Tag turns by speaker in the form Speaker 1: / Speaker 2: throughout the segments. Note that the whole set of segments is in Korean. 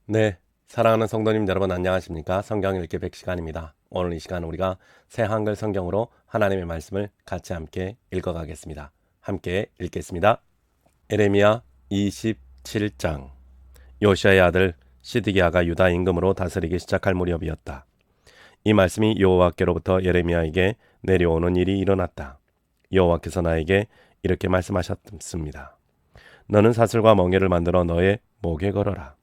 Speaker 1: 네, 사랑하는 성도님 여러분 안녕하십니까? 성경 읽기 100시간입니다. 오늘 이 시간 우리가 새 한글 성경으로 하나님의 말씀을 같이 함께 읽어가겠습니다. 함께 읽겠습니다. 에레미야 27장. 요시아의 아들 시드기야가 유다 임금으로 다스리기 시작할 무렵이었다. 이 말씀이 여호와께로부터 예레미야에게 내려오는 일이 일어났다. 여호와께서 나에게 이렇게 말씀하셨습니다. 너는 사슬과 멍에를 만들어 너의 목에 걸어라.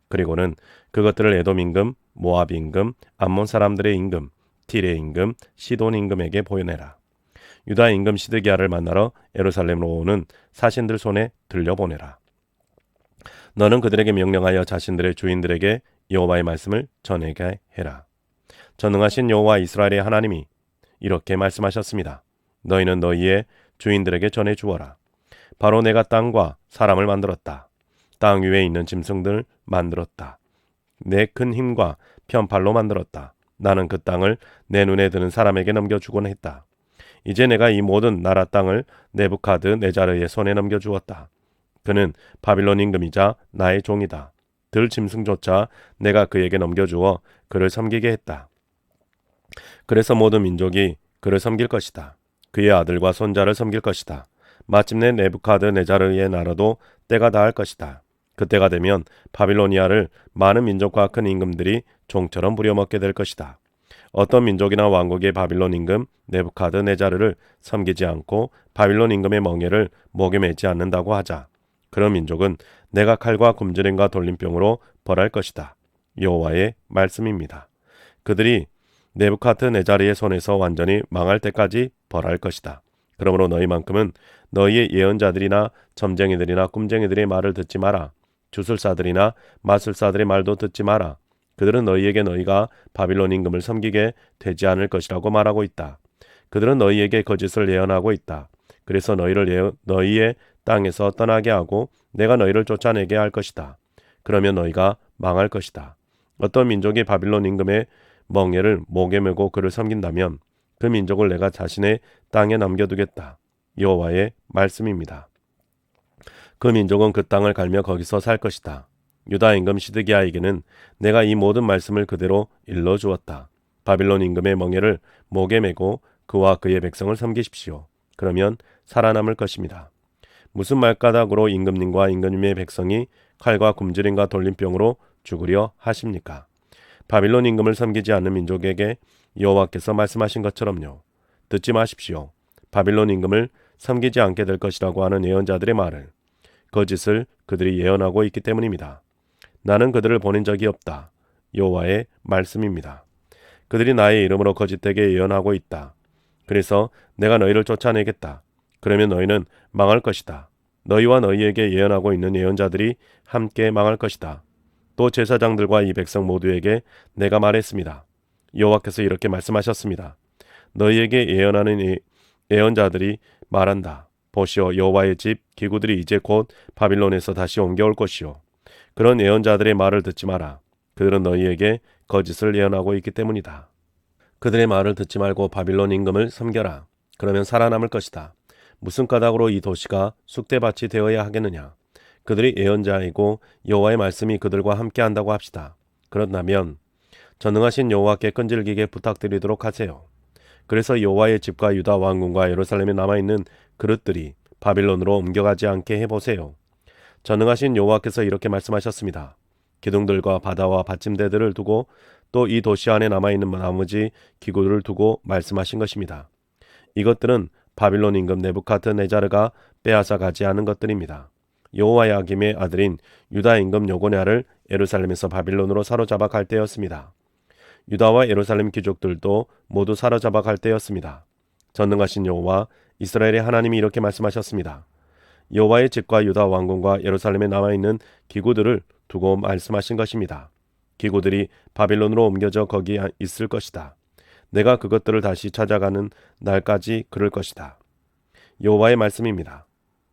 Speaker 1: 그리고는 그것들을 에돔 임금, 모압 임금, 암몬 사람들의 임금, 티레 임금, 시돈 임금에게 보내라. 유다 임금 시드기야를 만나러 예루살렘으로 오는 사신들 손에 들려보내라. 너는 그들에게 명령하여 자신들의 주인들에게 여호와의 말씀을 전하게 해라. 전능하신 여호와 이스라엘의 하나님이 이렇게 말씀하셨습니다. 너희는 너희의 주인들에게 전해 주어라. 바로 내가 땅과 사람을 만들었다. 땅 위에 있는 짐승들을 만들었다. 내 큰 힘과 편팔로 만들었다. 나는 그 땅을 내 눈에 드는 사람에게 넘겨주곤 했다. 이제 내가 이 모든 나라 땅을 네부카드네자르의 손에 넘겨주었다. 그는 바빌론 임금이자 나의 종이다. 들 짐승조차 내가 그에게 넘겨주어 그를 섬기게 했다. 그래서 모든 민족이 그를 섬길 것이다. 그의 아들과 손자를 섬길 것이다. 마침내 네부카드네자르의 나라도 때가 닿을 것이다. 그때가 되면 바빌로니아를 많은 민족과 큰 임금들이 종처럼 부려먹게 될 것이다. 어떤 민족이나 왕국의 바빌론 임금 네부카드네자르를 섬기지 않고 바빌론 임금의 멍에를 목에 매지 않는다고 하자. 그런 민족은 내가 칼과 굶주림과 돌림병으로 벌할 것이다. 여호와의 말씀입니다. 그들이 네부카드네자르의 손에서 완전히 망할 때까지 벌할 것이다. 그러므로 너희만큼은 너희의 예언자들이나 점쟁이들이나 꿈쟁이들의 말을 듣지 마라. 주술사들이나 마술사들의 말도 듣지 마라. 그들은 너희에게 너희가 바빌론 임금을 섬기게 되지 않을 것이라고 말하고 있다. 그들은 너희에게 거짓을 예언하고 있다. 그래서 너희를 너희의 땅에서 떠나게 하고 내가 너희를 쫓아내게 할 것이다. 그러면 너희가 망할 것이다. 어떤 민족이 바빌론 임금의 멍에를 목에 메고 그를 섬긴다면 그 민족을 내가 자신의 땅에 남겨두겠다. 여호와의 말씀입니다. 그 민족은 그 땅을 갈며 거기서 살 것이다. 유다 임금 시드기야에게는 내가 이 모든 말씀을 그대로 일러주었다. 바빌론 임금의 멍에를 목에 메고 그와 그의 백성을 섬기십시오. 그러면 살아남을 것입니다. 무슨 말가닥으로 임금님과 임금님의 백성이 칼과 굶주림과 돌림병으로 죽으려 하십니까? 바빌론 임금을 섬기지 않는 민족에게 여호와께서 말씀하신 것처럼요. 듣지 마십시오. 바빌론 임금을 섬기지 않게 될 것이라고 하는 예언자들의 말을. 거짓을 그들이 예언하고 있기 때문입니다. 나는 그들을 보낸 적이 없다. 여호와의 말씀입니다. 그들이 나의 이름으로 거짓되게 예언하고 있다. 그래서 내가 너희를 쫓아내겠다. 그러면 너희는 망할 것이다. 너희와 너희에게 예언하고 있는 예언자들이 함께 망할 것이다. 또 제사장들과 이 백성 모두에게 내가 말했습니다. 여호와께서 이렇게 말씀하셨습니다. 너희에게 예언하는 예언자들이 말한다. 보시오, 여호와의 집 기구들이 이제 곧 바빌론에서 다시 옮겨올 것이요. 그런 예언자들의 말을 듣지 마라. 그들은 너희에게 거짓을 예언하고 있기 때문이다. 그들의 말을 듣지 말고 바빌론 임금을 섬겨라. 그러면 살아남을 것이다. 무슨 까닭으로 이 도시가 쑥대밭이 되어야 하겠느냐. 그들이 예언자이고 여호와의 말씀이 그들과 함께 한다고 합시다. 그렇다면 전능하신 여호와께 끈질기게 부탁드리도록 하세요. 그래서 여호와의 집과 유다 왕궁과 예루살렘에 남아있는 그릇들이 바빌론으로 옮겨가지 않게 해보세요. 전능하신 여호와께서 이렇게 말씀하셨습니다. 기둥들과 바다와 받침대들을 두고 또 이 도시 안에 남아있는 나머지 기구를 두고 말씀하신 것입니다. 이것들은 바빌론 임금 네부카드네자르가 빼앗아 가지 않은 것들입니다. 여호와 야김의 아들인 유다 임금 요고냐를 예루살렘에서 바빌론으로 사로잡아 갈 때였습니다. 유다와 예루살렘 귀족들도 모두 사로잡아 갈 때였습니다. 전능하신 여호와 이스라엘의 하나님이 이렇게 말씀하셨습니다. 여호와의 집과 유다 왕궁과 예루살렘에 남아있는 기구들을 두고 말씀하신 것입니다. 기구들이 바빌론으로 옮겨져 거기 있을 것이다. 내가 그것들을 다시 찾아가는 날까지 그럴 것이다. 여호와의 말씀입니다.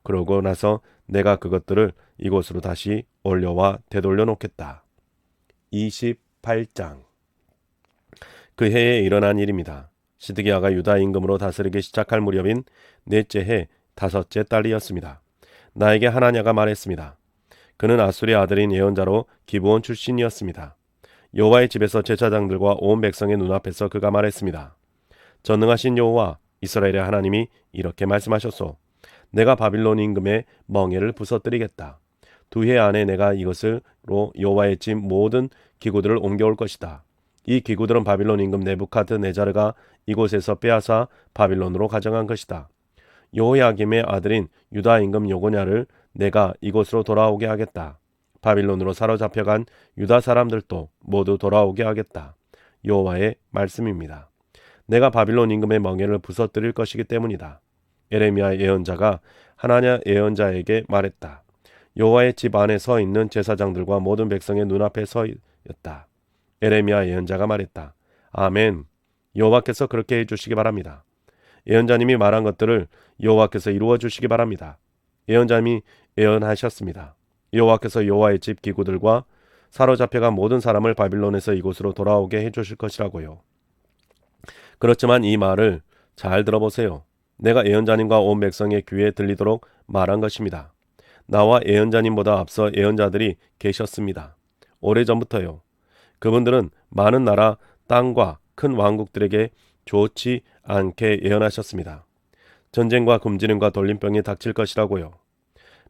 Speaker 1: 그러고 나서 내가 그것들을 이곳으로 다시 올려와 되돌려 놓겠다. 28장. 그 해에 일어난 일입니다. 시드기야가 유다 임금으로 다스리기 시작할 무렵인 넷째 해 다섯째 달이었습니다. 나에게 하나냐가 말했습니다. 그는 아술의 아들인 예언자로 기브온 출신이었습니다. 여호와의 집에서 제사장들과 온 백성의 눈앞에서 그가 말했습니다. 전능하신 여호와 이스라엘의 하나님이 이렇게 말씀하셨소. 내가 바빌론 임금의 멍에를 부서뜨리겠다. 2해 안에 내가 이것으로 여호와의 집 모든 기구들을 옮겨올 것이다. 이 기구들은 바빌론 임금 네부카드네자르가 이곳에서 빼앗아 바빌론으로 가져간 것이다. 여호야김의 아들인 유다 임금 요고냐를 내가 이곳으로 돌아오게 하겠다. 바빌론으로 사로잡혀간 유다 사람들도 모두 돌아오게 하겠다. 여호와의 말씀입니다. 내가 바빌론 임금의 멍에를 부서뜨릴 것이기 때문이다. 예레미야 예언자가 하나냐 예언자에게 말했다. 여호와의 집 안에 서 있는 제사장들과 모든 백성의 눈앞에 서였다. 예레미야 예언자가 말했다. 아멘. 여호와께서 그렇게 해주시기 바랍니다. 예언자님이 말한 것들을 여호와께서 이루어 주시기 바랍니다. 예언자님이 예언하셨습니다. 여호와께서 여호와의 집 기구들과 사로잡혀간 모든 사람을 바빌론에서 이곳으로 돌아오게 해주실 것이라고요. 그렇지만 이 말을 잘 들어보세요. 내가 예언자님과 온 백성의 귀에 들리도록 말한 것입니다. 나와 예언자님보다 앞서 예언자들이 계셨습니다. 오래전부터요. 그분들은 많은 나라, 땅과 큰 왕국들에게 좋지 않게 예언하셨습니다. 전쟁과 굶주림과 돌림병이 닥칠 것이라고요.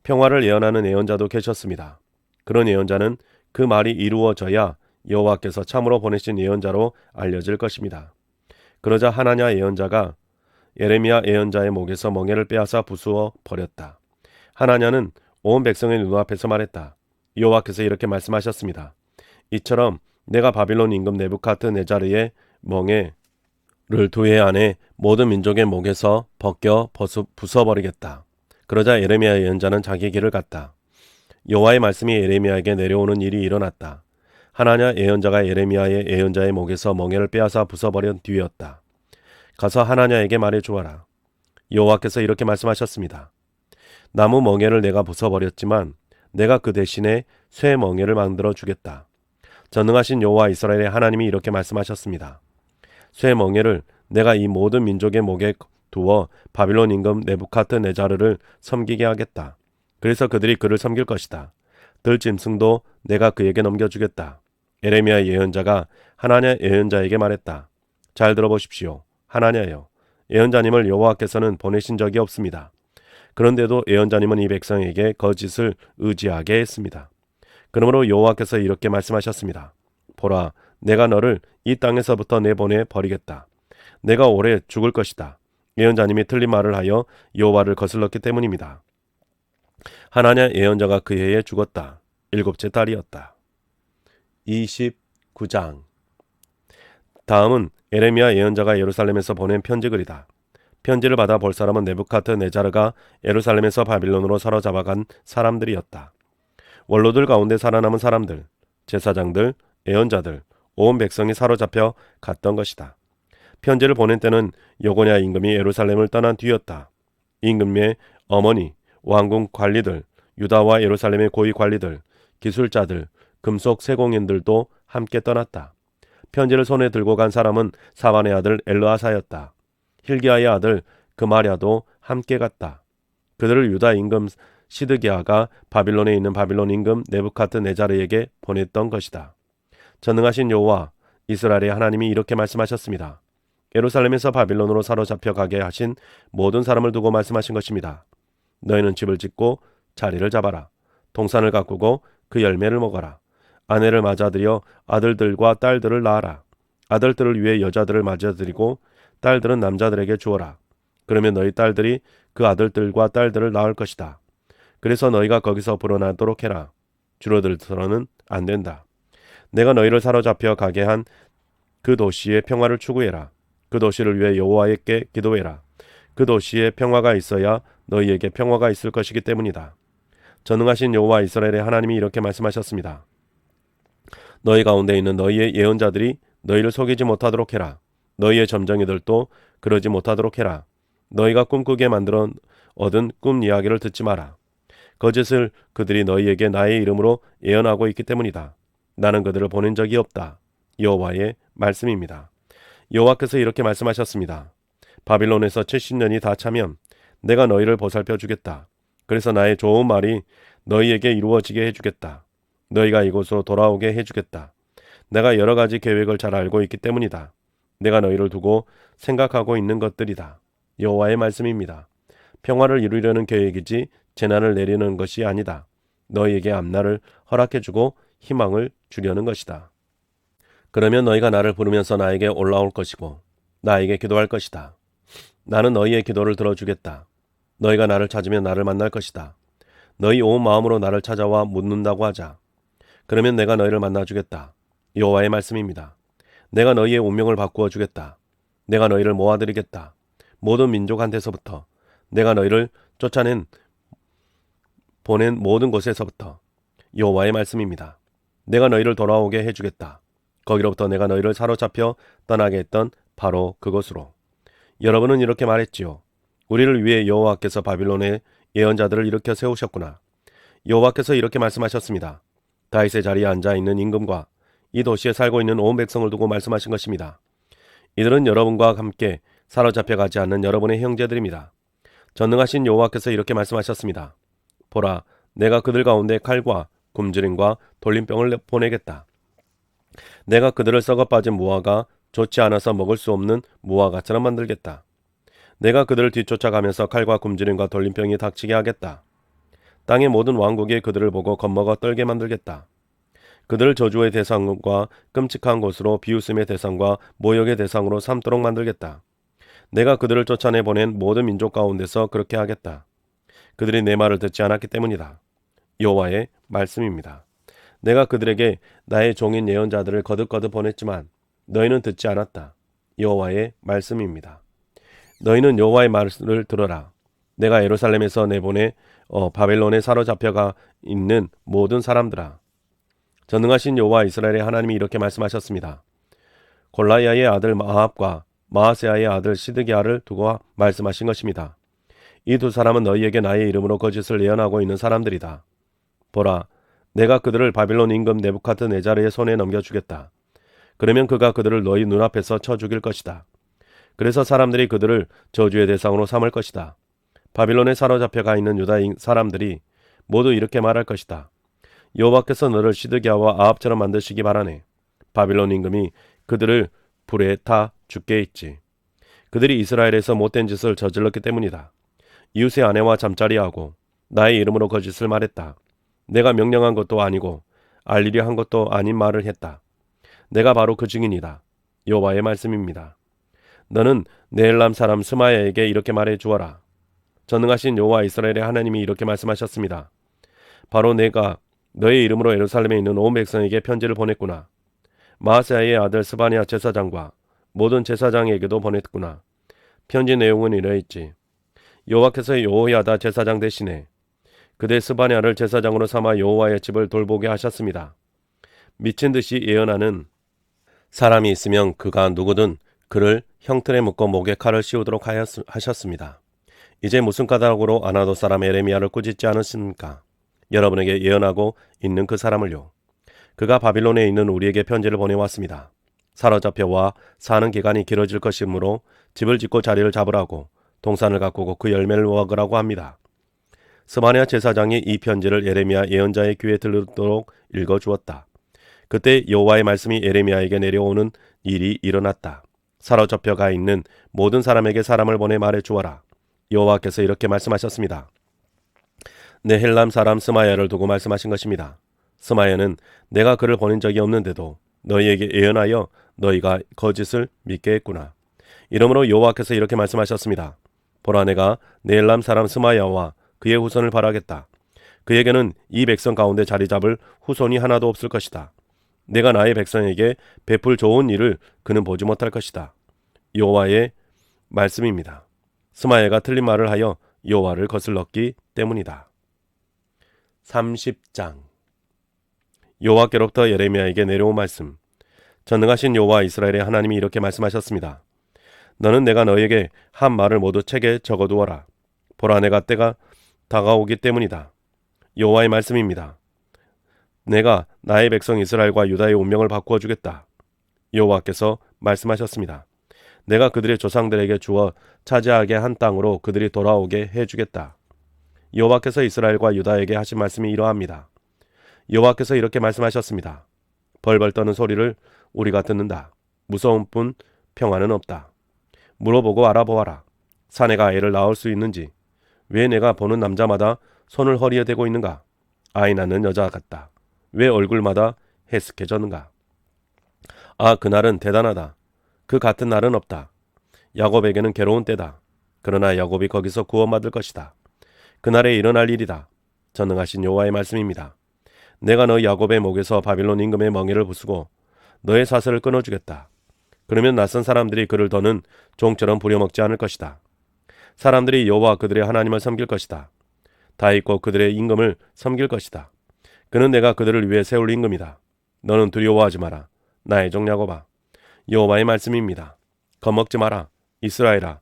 Speaker 1: 평화를 예언하는 예언자도 계셨습니다. 그런 예언자는 그 말이 이루어져야 여호와께서 참으로 보내신 예언자로 알려질 것입니다. 그러자 하나냐 예언자가 예레미야 예언자의 목에서 멍에를 빼앗아 부수어 버렸다. 하나냐는 온 백성의 눈앞에서 말했다. 여호와께서 이렇게 말씀하셨습니다. 이처럼 내가 바빌론 임금 네부카드네자르의 멍에를 2해 안에 모든 민족의 목에서 벗겨 부숴버리겠다. 그러자 예레미야 예언자는 자기 길을 갔다. 여호와의 말씀이 예레미야에게 내려오는 일이 일어났다. 하나냐 예언자가 예레미야의 예언자의 목에서 멍에를 빼앗아 부숴버린 뒤였다. 가서 하나냐에게 말해 주어라. 여호와께서 이렇게 말씀하셨습니다. 나무 멍에를 내가 부숴버렸지만 내가 그 대신에 쇠 멍에를 만들어 주겠다. 전능하신 여호와 이스라엘의 하나님이 이렇게 말씀하셨습니다. 쇠 멍에를 내가 이 모든 민족의 목에 두어 바빌론 임금 네부카드네자르를 섬기게 하겠다. 그래서 그들이 그를 섬길 것이다. 들짐승도 내가 그에게 넘겨주겠다. 예레미야 예언자가 하나냐 예언자에게 말했다. 잘 들어보십시오. 하나냐여, 예언자님을 여호와께서는 보내신 적이 없습니다. 그런데도 예언자님은 이 백성에게 거짓을 의지하게 했습니다. 그러므로 여호와께서 이렇게 말씀하셨습니다. 보라, 내가 너를 이 땅에서부터 내보내 버리겠다. 내가 오래 죽을 것이다. 예언자님이 틀린 말을 하여 여호와를 거슬렀기 때문입니다. 하나냐 예언자가 그 해에 죽었다. 7째 달이었다. 29장. 다음은 예레미야 예언자가 예루살렘에서 보낸 편지글이다. 편지를 받아 볼 사람은 네부카드네자르가 예루살렘에서 바빌론으로 사로잡아간 사람들이었다. 원로들 가운데 살아남은 사람들, 제사장들, 예언자들, 온 백성이 사로잡혀 갔던 것이다. 편지를 보낸 때는 요고냐 임금이 예루살렘을 떠난 뒤였다. 임금의 어머니, 왕궁 관리들, 유다와 예루살렘의 고위 관리들, 기술자들, 금속 세공인들도 함께 떠났다. 편지를 손에 들고 간 사람은 사반의 아들 엘르아사였다. 힐기야의 아들 그마랴도 함께 갔다. 그들을 유다 임금 시드기야가 바빌론에 있는 바빌론 임금 네부카드네자르에게 보냈던 것이다. 전능하신 여호와 이스라엘의 하나님이 이렇게 말씀하셨습니다. 예루살렘에서 바빌론으로 사로잡혀 가게 하신 모든 사람을 두고 말씀하신 것입니다. 너희는 집을 짓고 자리를 잡아라. 동산을 가꾸고 그 열매를 먹어라. 아내를 맞아들여 아들들과 딸들을 낳아라. 아들들을 위해 여자들을 맞아들이고 딸들은 남자들에게 주어라. 그러면 너희 딸들이 그 아들들과 딸들을 낳을 것이다. 그래서 너희가 거기서 불어나도록 해라. 줄어들서는 안 된다. 내가 너희를 사로잡혀 가게 한 그 도시의 평화를 추구해라. 그 도시를 위해 여호와께 기도해라. 그 도시에 평화가 있어야 너희에게 평화가 있을 것이기 때문이다. 전능하신 여호와 이스라엘의 하나님이 이렇게 말씀하셨습니다. 너희 가운데 있는 너희의 예언자들이 너희를 속이지 못하도록 해라. 너희의 점쟁이들도 그러지 못하도록 해라. 너희가 꿈꾸게 만들어 얻은 꿈 이야기를 듣지 마라. 거짓을 그들이 너희에게 나의 이름으로 예언하고 있기 때문이다. 나는 그들을 보낸 적이 없다. 여호와의 말씀입니다. 여호와께서 이렇게 말씀하셨습니다. 바빌론에서 70년이 다 차면 내가 너희를 보살펴 주겠다. 그래서 나의 좋은 말이 너희에게 이루어지게 해주겠다. 너희가 이곳으로 돌아오게 해주겠다. 내가 여러 가지 계획을 잘 알고 있기 때문이다. 내가 너희를 두고 생각하고 있는 것들이다. 여호와의 말씀입니다. 평화를 이루려는 계획이지 재난을 내리는 것이 아니다. 너희에게 앞날을 허락해주고 희망을 주려는 것이다. 그러면 너희가 나를 부르면서 나에게 올라올 것이고 나에게 기도할 것이다. 나는 너희의 기도를 들어주겠다. 너희가 나를 찾으면 나를 만날 것이다. 너희 온 마음으로 나를 찾아와 묻는다고 하자. 그러면 내가 너희를 만나주겠다. 여호와의 말씀입니다. 내가 너희의 운명을 바꾸어 주겠다. 내가 너희를 모아드리겠다. 모든 민족한테서부터 내가 너희를 보낸 모든 곳에서부터 여호와의 말씀입니다. 내가 너희를 돌아오게 해주겠다. 거기로부터 내가 너희를 사로잡혀 떠나게 했던 바로 그곳으로. 여러분은 이렇게 말했지요. 우리를 위해 여호와께서 바빌론의 예언자들을 일으켜 세우셨구나. 여호와께서 이렇게 말씀하셨습니다. 다윗의 자리에 앉아 있는 임금과 이 도시에 살고 있는 온 백성을 두고 말씀하신 것입니다. 이들은 여러분과 함께 사로잡혀 가지 않는 여러분의 형제들입니다. 전능하신 여호와께서 이렇게 말씀하셨습니다. 보라, 내가 그들 가운데 칼과 굶주림과 돌림병을 보내겠다. 내가 그들을 썩어 빠진 무화과, 좋지 않아서 먹을 수 없는 무화과처럼 만들겠다. 내가 그들을 뒤쫓아가면서 칼과 굶주림과 돌림병이 닥치게 하겠다. 땅의 모든 왕국이 그들을 보고 겁먹어 떨게 만들겠다. 그들을 저주의 대상과 끔찍한 곳으로 비웃음의 대상과 모욕의 대상으로 삼도록 만들겠다. 내가 그들을 쫓아내 보낸 모든 민족 가운데서 그렇게 하겠다. 그들이 내 말을 듣지 않았기 때문이다. 여호와의 말씀입니다. 내가 그들에게 나의 종인 예언자들을 거듭거듭 보냈지만 너희는 듣지 않았다. 여호와의 말씀입니다. 너희는 여호와의 말을 들어라. 내가 예루살렘에서 내보내 바벨론에 사로잡혀가 있는 모든 사람들아. 전능하신 여호와 이스라엘의 하나님이 이렇게 말씀하셨습니다. 골라야의 아들 마압과 마아세아의 아들 시드기야를 두고 말씀하신 것입니다. 이 두 사람은 너희에게 나의 이름으로 거짓을 예언하고 있는 사람들이다. 보라, 내가 그들을 바빌론 임금 네부갓네자르의 손에 넘겨주겠다. 그러면 그가 그들을 너희 눈앞에서 쳐 죽일 것이다. 그래서 사람들이 그들을 저주의 대상으로 삼을 것이다. 바빌론에 사로잡혀가 있는 유다 사람들이 모두 이렇게 말할 것이다. 여호와께서 너를 시드기야와 아합처럼 만드시기 바라네. 바빌론 임금이 그들을 불에 타 죽게 했지. 그들이 이스라엘에서 못된 짓을 저질렀기 때문이다. 이웃의 아내와 잠자리하고 나의 이름으로 거짓을 말했다. 내가 명령한 것도 아니고 알리려 한 것도 아닌 말을 했다. 내가 바로 그 증인이다. 여호와의 말씀입니다. 너는 네헬람 사람 스마야에게 이렇게 말해 주어라. 전능하신 여호와 이스라엘의 하나님이 이렇게 말씀하셨습니다. 바로 내가 너의 이름으로 예루살렘에 있는 온 백성에게 편지를 보냈구나. 마아세아의 아들 스바냐 제사장과 모든 제사장에게도 보냈구나. 편지 내용은 이러했지. 여호와께서 여호야다 제사장 대신에 그대 스바냐를 제사장으로 삼아 여호와의 집을 돌보게 하셨습니다. 미친 듯이 예언하는 사람이 있으면 그가 누구든 그를 형틀에 묶어 목에 칼을 씌우도록 하셨습니다. 이제 무슨 까닭으로 아나도 사람 에레미야를 꾸짖지 않으십니까? 여러분에게 예언하고 있는 그 사람을요. 그가 바빌론에 있는 우리에게 편지를 보내왔습니다. 사로잡혀와 사는 기간이 길어질 것이므로 집을 짓고 자리를 잡으라고 동산을 가꾸고 그 열매를 먹으라고 합니다. 스바냐 제사장이 이 편지를 에레미야 예언자의 귀에 들도록 읽어주었다. 그때 여호와의 말씀이 에레미야에게 내려오는 일이 일어났다. 사로잡혀가 있는 모든 사람에게 사람을 보내 말해 주어라. 여호와께서 이렇게 말씀하셨습니다. 네헬람 사람 스마야를 두고 말씀하신 것입니다. 스마야는 내가 그를 보낸 적이 없는데도 너희에게 예언하여 너희가 거짓을 믿게 했구나. 이러므로 여호와께서 이렇게 말씀하셨습니다. 보라, 내가 네헬람 사람 스마야와 그의 후손을 바라겠다. 그에게는 이 백성 가운데 자리 잡을 후손이 하나도 없을 것이다. 내가 나의 백성에게 베풀 좋은 일을 그는 보지 못할 것이다. 여호와의 말씀입니다. 스마야가 틀린 말을 하여 여호와를 거슬렀기 때문이다. 30장 여호와께로부터 예레미야에게 내려온 말씀. 전능하신 여호와 이스라엘의 하나님이 이렇게 말씀하셨습니다. 너는 내가 너에게 한 말을 모두 책에 적어두어라. 보라, 내가 때가 다가오기 때문이다. 여호와의 말씀입니다. 내가 나의 백성 이스라엘과 유다의 운명을 바꾸어 주겠다. 여호와께서 말씀하셨습니다. 내가 그들의 조상들에게 주어 차지하게 한 땅으로 그들이 돌아오게 해주겠다. 여호와께서 이스라엘과 유다에게 하신 말씀이 이러합니다. 여호와께서 이렇게 말씀하셨습니다. 벌벌 떠는 소리를 우리가 듣는다. 무서운 뿐 평화는 없다. 물어보고 알아보아라. 사내가 애를 낳을 수 있는지, 왜 내가 보는 남자마다 손을 허리에 대고 있는가? 아이 낳는 여자 같다. 왜 얼굴마다 해쓱해졌는가? 아, 그날은 대단하다. 그 같은 날은 없다. 야곱에게는 괴로운 때다. 그러나 야곱이 거기서 구원받을 것이다. 그날에 일어날 일이다. 전능하신 여호와의 말씀입니다. 내가 너 야곱의 목에서 바빌론 임금의 멍에를 부수고 너의 사슬을 끊어주겠다. 그러면 낯선 사람들이 그를 더는 종처럼 부려먹지 않을 것이다. 사람들이 여호와 그들의 하나님을 섬길 것이다. 다윗과 그들의 임금을 섬길 것이다. 그는 내가 그들을 위해 세울 임금이다. 너는 두려워하지 마라. 나의 종 야곱아. 여호와의 말씀입니다. 겁먹지 마라. 이스라엘아.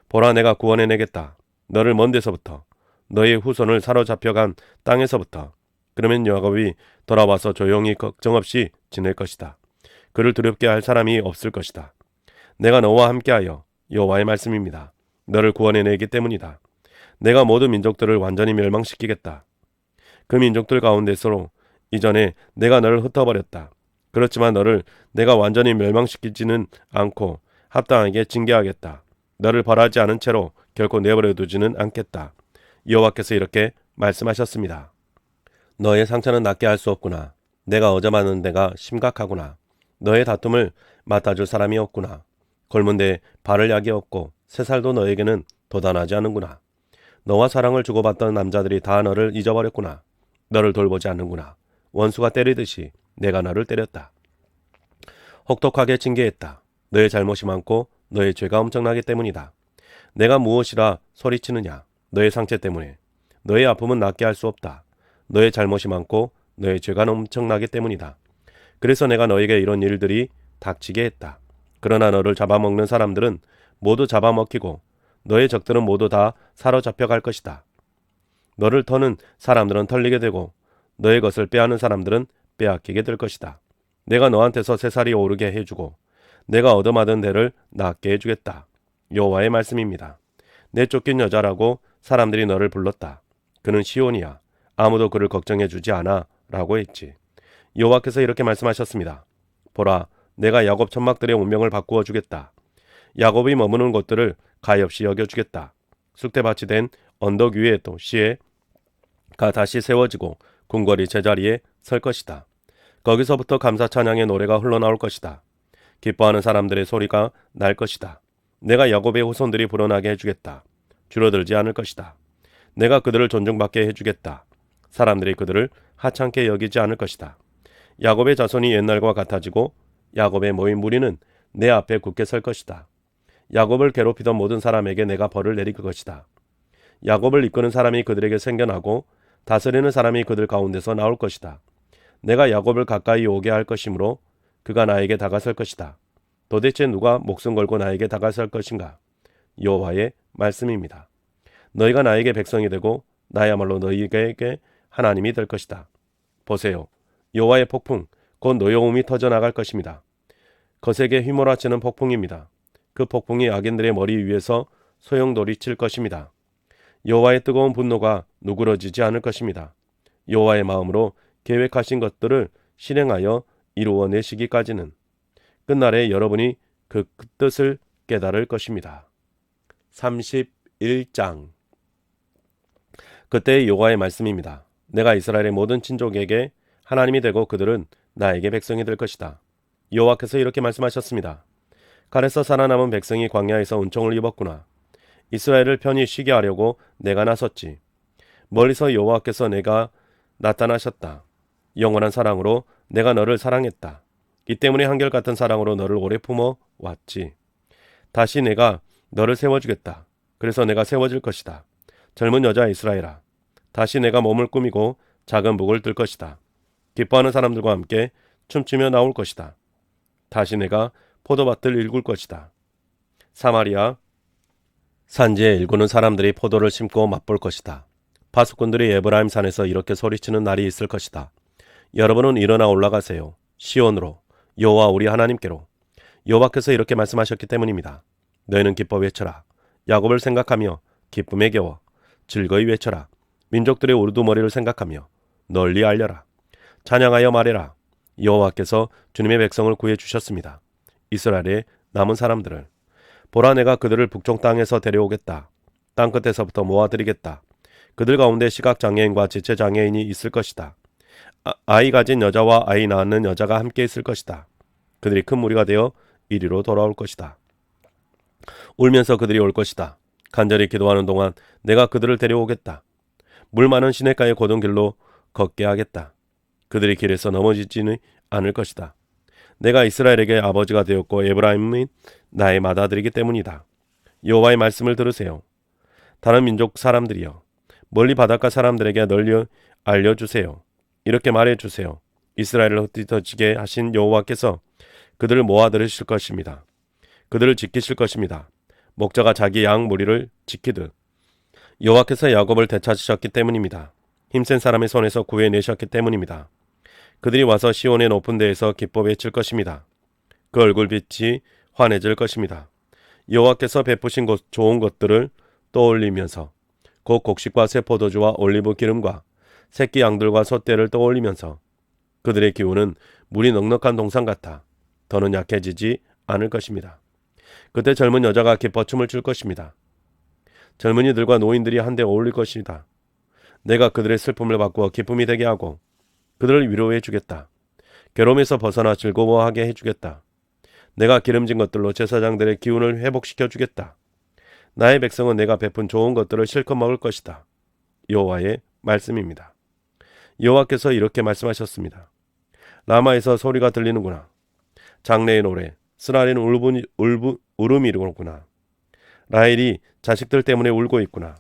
Speaker 1: 보라, 내가 구원해내겠다. 너를 먼 데서부터, 너의 후손을 사로잡혀간 땅에서부터. 그러면 야곱이 돌아와서 조용히 걱정 없이 지낼 것이다. 그를 두렵게 할 사람이 없을 것이다. 내가 너와 함께하여, 여호와의 말씀입니다. 너를 구원해내기 때문이다. 내가 모든 민족들을 완전히 멸망시키겠다. 그 민족들 가운데서로 이전에 내가 너를 흩어버렸다. 그렇지만 너를 내가 완전히 멸망시키지는 않고 합당하게 징계하겠다. 너를 벌하지 않은 채로 결코 내버려 두지는 않겠다. 여호와께서 이렇게 말씀하셨습니다. 너의 상처는 낫게 할 수 없구나. 내가 어제 맞은 데가 심각하구나. 너의 다툼을 맡아줄 사람이 없구나. 골문 데에 바를 약이 없고 새살도 너에게는 도단하지 않는구나. 너와 사랑을 주고받던 남자들이 다 너를 잊어버렸구나. 너를 돌보지 않는구나. 원수가 때리듯이 내가 너를 때렸다. 혹독하게 징계했다. 너의 잘못이 많고 너의 죄가 엄청나기 때문이다. 내가 무엇이라 소리치느냐? 너의 상처 때문에. 너의 아픔은 낫게 할 수 없다. 너의 잘못이 많고 너의 죄가 엄청나기 때문이다. 그래서 내가 너에게 이런 일들이 닥치게 했다. 그러나 너를 잡아먹는 사람들은 모두 잡아먹히고 너의 적들은 모두 다 사로잡혀 갈 것이다. 너를 터는 사람들은 털리게 되고 너의 것을 빼앗는 사람들은 빼앗기게 될 것이다. 내가 너한테서 새살이 오르게 해주고 내가 얻어맞은 데를 낫게 해주겠다. 여호와의 말씀입니다. 내쫓긴 여자라고 사람들이 너를 불렀다. 그는 시온이야. 아무도 그를 걱정해 주지 않아 라고 했지. 여호와께서 이렇게 말씀하셨습니다. 보라, 내가 야곱 천막들의 운명을 바꾸어 주겠다. 야곱이 머무는 곳들을 가엾이 여겨주겠다. 쑥대밭이 된 언덕 위의 도시에 가 다시 세워지고 궁궐이 제자리에 설 것이다. 거기서부터 감사 찬양의 노래가 흘러나올 것이다. 기뻐하는 사람들의 소리가 날 것이다. 내가 야곱의 후손들이 불어나게 해주겠다. 줄어들지 않을 것이다. 내가 그들을 존중받게 해주겠다. 사람들이 그들을 하찮게 여기지 않을 것이다. 야곱의 자손이 옛날과 같아지고 야곱의 모인 무리는 내 앞에 굳게 설 것이다. 야곱을 괴롭히던 모든 사람에게 내가 벌을 내릴 것이다. 야곱을 이끄는 사람이 그들에게 생겨나고 다스리는 사람이 그들 가운데서 나올 것이다. 내가 야곱을 가까이 오게 할 것이므로 그가 나에게 다가설 것이다. 도대체 누가 목숨 걸고 나에게 다가설 것인가? 여호와의 말씀입니다. 너희가 나에게 백성이 되고 나야말로 너희에게 하나님이 될 것이다. 보세요. 여호와의 폭풍, 곧 노여움이 터져나갈 것입니다. 거세게 휘몰아치는 폭풍입니다. 그 폭풍이 악인들의 머리 위에서 소용돌이 칠 것입니다. 여호와의 뜨거운 분노가 누그러지지 않을 것입니다. 여호와의 마음으로 계획하신 것들을 실행하여 이루어내시기까지는 끝날에 여러분이 그 뜻을 깨달을 것입니다. 31장. 그때의 여호와의 말씀입니다. 내가 이스라엘의 모든 친족에게 하나님이 되고 그들은 나에게 백성이 될 것이다. 여호와께서 이렇게 말씀하셨습니다. 칼에서 살아남은 백성이 광야에서 은총을 입었구나. 이스라엘을 편히 쉬게 하려고 내가 나섰지. 멀리서 여호와께서 내가 나타나셨다. 영원한 사랑으로 내가 너를 사랑했다. 이 때문에 한결같은 사랑으로 너를 오래 품어 왔지. 다시 내가 너를 세워주겠다. 그래서 내가 세워질 것이다. 젊은 여자 이스라엘아. 다시 내가 몸을 꾸미고 작은 북을 들 것이다. 기뻐하는 사람들과 함께 춤추며 나올 것이다. 다시 내가 포도밭을 일굴 것이다. 사마리아 산지에 일구는 사람들이 포도를 심고 맛볼 것이다. 파수꾼들이 에브라임 산에서 이렇게 소리치는 날이 있을 것이다. 여러분은 일어나 올라가세요. 시온으로, 여호와 우리 하나님께로. 여호와께서 이렇게 말씀하셨기 때문입니다. 너희는 기뻐 외쳐라. 야곱을 생각하며 기쁨에 겨워 즐거이 외쳐라. 민족들의 우두머리를 생각하며 널리 알려라. 찬양하여 말해라. 여호와께서 주님의 백성을 구해 주셨습니다. 이스라엘의 남은 사람들을. 보라, 내가 그들을 북쪽 땅에서 데려오겠다. 땅 끝에서부터 모아드리겠다. 그들 가운데 시각장애인과 지체장애인이 있을 것이다. 아이 가진 여자와 아이 낳는 여자가 함께 있을 것이다. 그들이 큰 무리가 되어 이리로 돌아올 것이다. 울면서 그들이 올 것이다. 간절히 기도하는 동안 내가 그들을 데려오겠다. 물 많은 시냇가의 곧은 길로 걷게 하겠다. 그들이 길에서 넘어지지는 않을 것이다. 내가 이스라엘에게 아버지가 되었고 에브라임은 나의 맏아들이기 때문이다. 여호와의 말씀을 들으세요. 다른 민족 사람들이여, 멀리 바닷가 사람들에게 널리 알려주세요. 이렇게 말해주세요. 이스라엘을 흩어지게 하신 여호와께서 그들을 모아 들으실 것입니다. 그들을 지키실 것입니다. 목자가 자기 양 무리를 지키듯. 여호와께서 야곱을 되찾으셨기 때문입니다. 힘센 사람의 손에서 구해내셨기 때문입니다. 그들이 와서 시온의 높은 데에서 기뻐 외칠 것입니다. 그 얼굴빛이 환해질 것입니다. 여호와께서 베푸신 좋은 것들을 떠올리면서 곧 곡식과 새 포도주와 올리브 기름과 새끼 양들과 소떼를 떠올리면서 그들의 기운은 물이 넉넉한 동산 같아 더는 약해지지 않을 것입니다. 그때 젊은 여자가 기뻐 춤을 출 것입니다. 젊은이들과 노인들이 한데 어울릴 것이다. 내가 그들의 슬픔을 바꾸어 기쁨이 되게 하고 그들을 위로해 주겠다. 괴로움에서 벗어나 즐거워하게 해주겠다. 내가 기름진 것들로 제사장들의 기운을 회복시켜 주겠다. 나의 백성은 내가 베푼 좋은 것들을 실컷 먹을 것이다. 여호와의 말씀입니다. 여호와께서 이렇게 말씀하셨습니다. 라마에서 소리가 들리는구나. 장래의 노래, 스라엘은 울음이로구나. 라헬이 자식들 때문에 울고 있구나.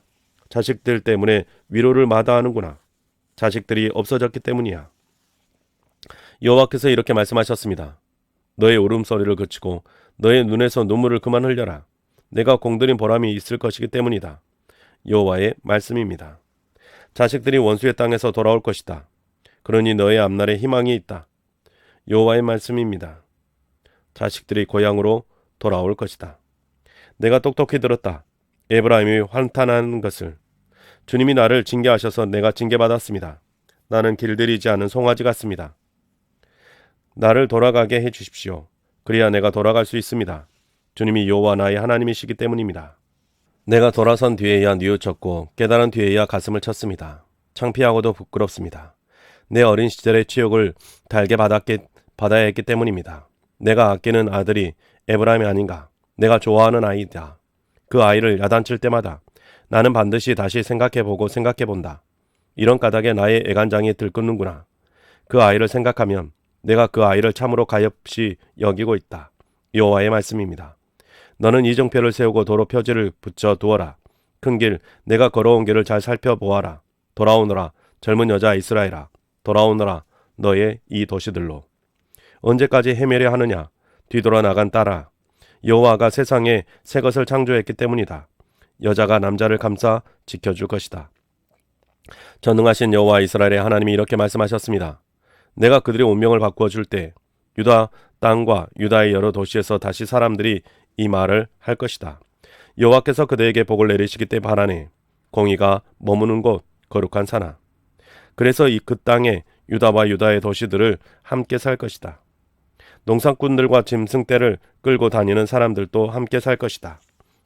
Speaker 1: 자식들 때문에 위로를 마다하는구나. 자식들이 없어졌기 때문이야. 여호와께서 이렇게 말씀하셨습니다. 너의 울음소리를 그치고 너의 눈에서 눈물을 그만 흘려라. 내가 공들인 보람이 있을 것이기 때문이다. 여호와의 말씀입니다. 자식들이 원수의 땅에서 돌아올 것이다. 그러니 너의 앞날에 희망이 있다. 여호와의 말씀입니다. 자식들이 고향으로 돌아올 것이다. 내가 똑똑히 들었다. 에브라임이 환탄한 것을. 주님이 나를 징계하셔서 내가 징계받았습니다. 나는 길들이지 않은 송아지 같습니다. 나를 돌아가게 해 주십시오. 그래야 내가 돌아갈 수 있습니다. 주님이 여호와 나의 하나님이시기 때문입니다. 내가 돌아선 뒤에야 뉘우쳤고 깨달은 뒤에야 가슴을 쳤습니다. 창피하고도 부끄럽습니다. 내 어린 시절의 치욕을 달게 받아야 했기 때문입니다. 내가 아끼는 아들이 에브라임이 아닌가. 내가 좋아하는 아이다. 그 아이를 야단칠 때마다 나는 반드시 다시 생각해보고 생각해본다. 이런 까닭에 나의 애간장이 들끓는구나. 그 아이를 생각하면 내가 그 아이를 참으로 가엾이 여기고 있다. 여호와의 말씀입니다. 너는 이정표를 세우고 도로 표지를 붙여 두어라. 큰 길, 내가 걸어온 길을 잘 살펴보아라. 돌아오너라, 젊은 여자 이스라엘아. 돌아오너라, 너의 이 도시들로. 언제까지 헤매려 하느냐? 뒤돌아 나간 딸아. 여호와가 세상에 새 것을 창조했기 때문이다. 여자가 남자를 감싸 지켜줄 것이다. 전능하신 여호와 이스라엘의 하나님이 이렇게 말씀하셨습니다. 내가 그들의 운명을 바꾸어 줄 때 유다 땅과 유다의 여러 도시에서 다시 사람들이 이 말을 할 것이다. 여호와께서 그들에게 복을 내리시기 때 바라네. 공의가 머무는 곳 거룩한 산아. 그래서 그 땅에 유다와 유다의 도시들을 함께 살 것이다. 농사꾼들과 짐승떼를 끌고 다니는 사람들도 함께 살 것이다.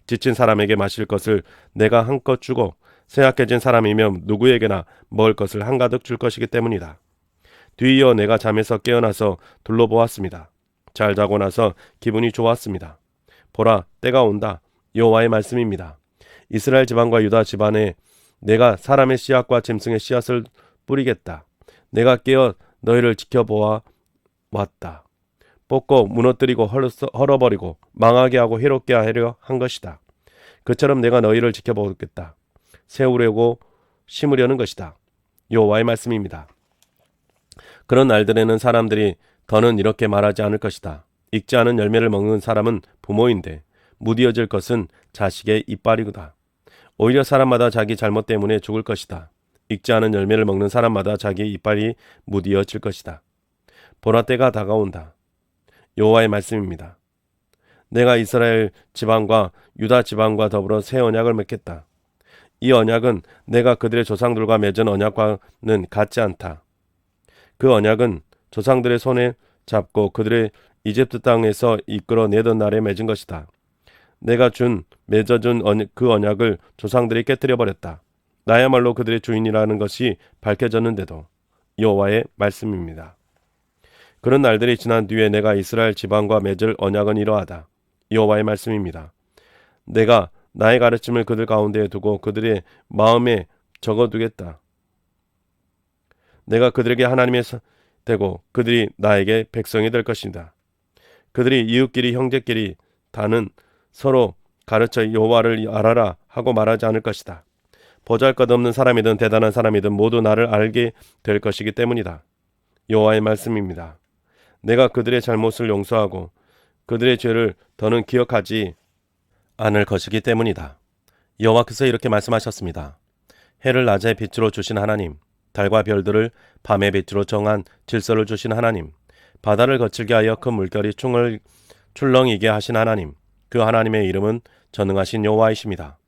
Speaker 1: 지친 사람에게 마실 것을 내가 한껏 주고 쇠약해진 사람이면 누구에게나 먹을 것을 한가득 줄 것이기 때문이다. 뒤이어 내가 잠에서 깨어나서 둘러보았습니다. 잘 자고 나서 기분이 좋았습니다. 보라, 때가 온다. 여호와의 말씀입니다. 이스라엘 집안과 유다 집안에 내가 사람의 씨앗과 짐승의 씨앗을 뿌리겠다. 내가 깨어 너희를 지켜보아 왔다. 뽑고 무너뜨리고 헐어버리고 망하게 하고 해롭게 하려 한 것이다. 그처럼 내가 너희를 지켜보겠다. 세우려고 심으려는 것이다. 여호와의 말씀입니다. 그런 날들에는 사람들이 더는 이렇게 말하지 않을 것이다. 익지 않은 열매를 먹는 사람은 부모인데 무디어질 것은 자식의 이빨이다. 오히려 사람마다 자기 잘못 때문에 죽을 것이다. 익지 않은 열매를 먹는 사람마다 자기 이빨이 무디어질 것이다. 보라, 때가 다가온다. 여호와의 말씀입니다. 내가 이스라엘 지방과 유다 지방과 더불어 새 언약을 맺겠다. 이 언약은 내가 그들의 조상들과 맺은 언약과는 같지 않다. 그 언약은 조상들의 손에 잡고 그들의 이집트 땅에서 이끌어내던 날에 맺은 것이다. 내가 맺어준 그 언약을 조상들이 깨뜨려 버렸다. 나야말로 그들의 주인이라는 것이 밝혀졌는데도. 여호와의 말씀입니다. 그런 날들이 지난 뒤에 내가 이스라엘 지방과 맺을 언약은 이러하다. 여호와의 말씀입니다. 내가 나의 가르침을 그들 가운데에 두고 그들의 마음에 적어두겠다. 내가 그들에게 하나님이 되고 그들이 나에게 백성이 될 것이다. 그들이 이웃끼리 형제끼리 다는 서로 가르쳐 여호와를 알아라 하고 말하지 않을 것이다. 보잘것없는 사람이든 대단한 사람이든 모두 나를 알게 될 것이기 때문이다. 여호와의 말씀입니다. 내가 그들의 잘못을 용서하고 그들의 죄를 더는 기억하지 않을 것이기 때문이다. 여호와께서 이렇게 말씀하셨습니다. 해를 낮의 빛으로 주신 하나님, 달과 별들을 밤의 빛으로 정한 질서를 주신 하나님, 바다를 거칠게 하여 큰 물결이 출렁이게 하신 하나님, 그 하나님의 이름은 전능하신 여호와이십니다.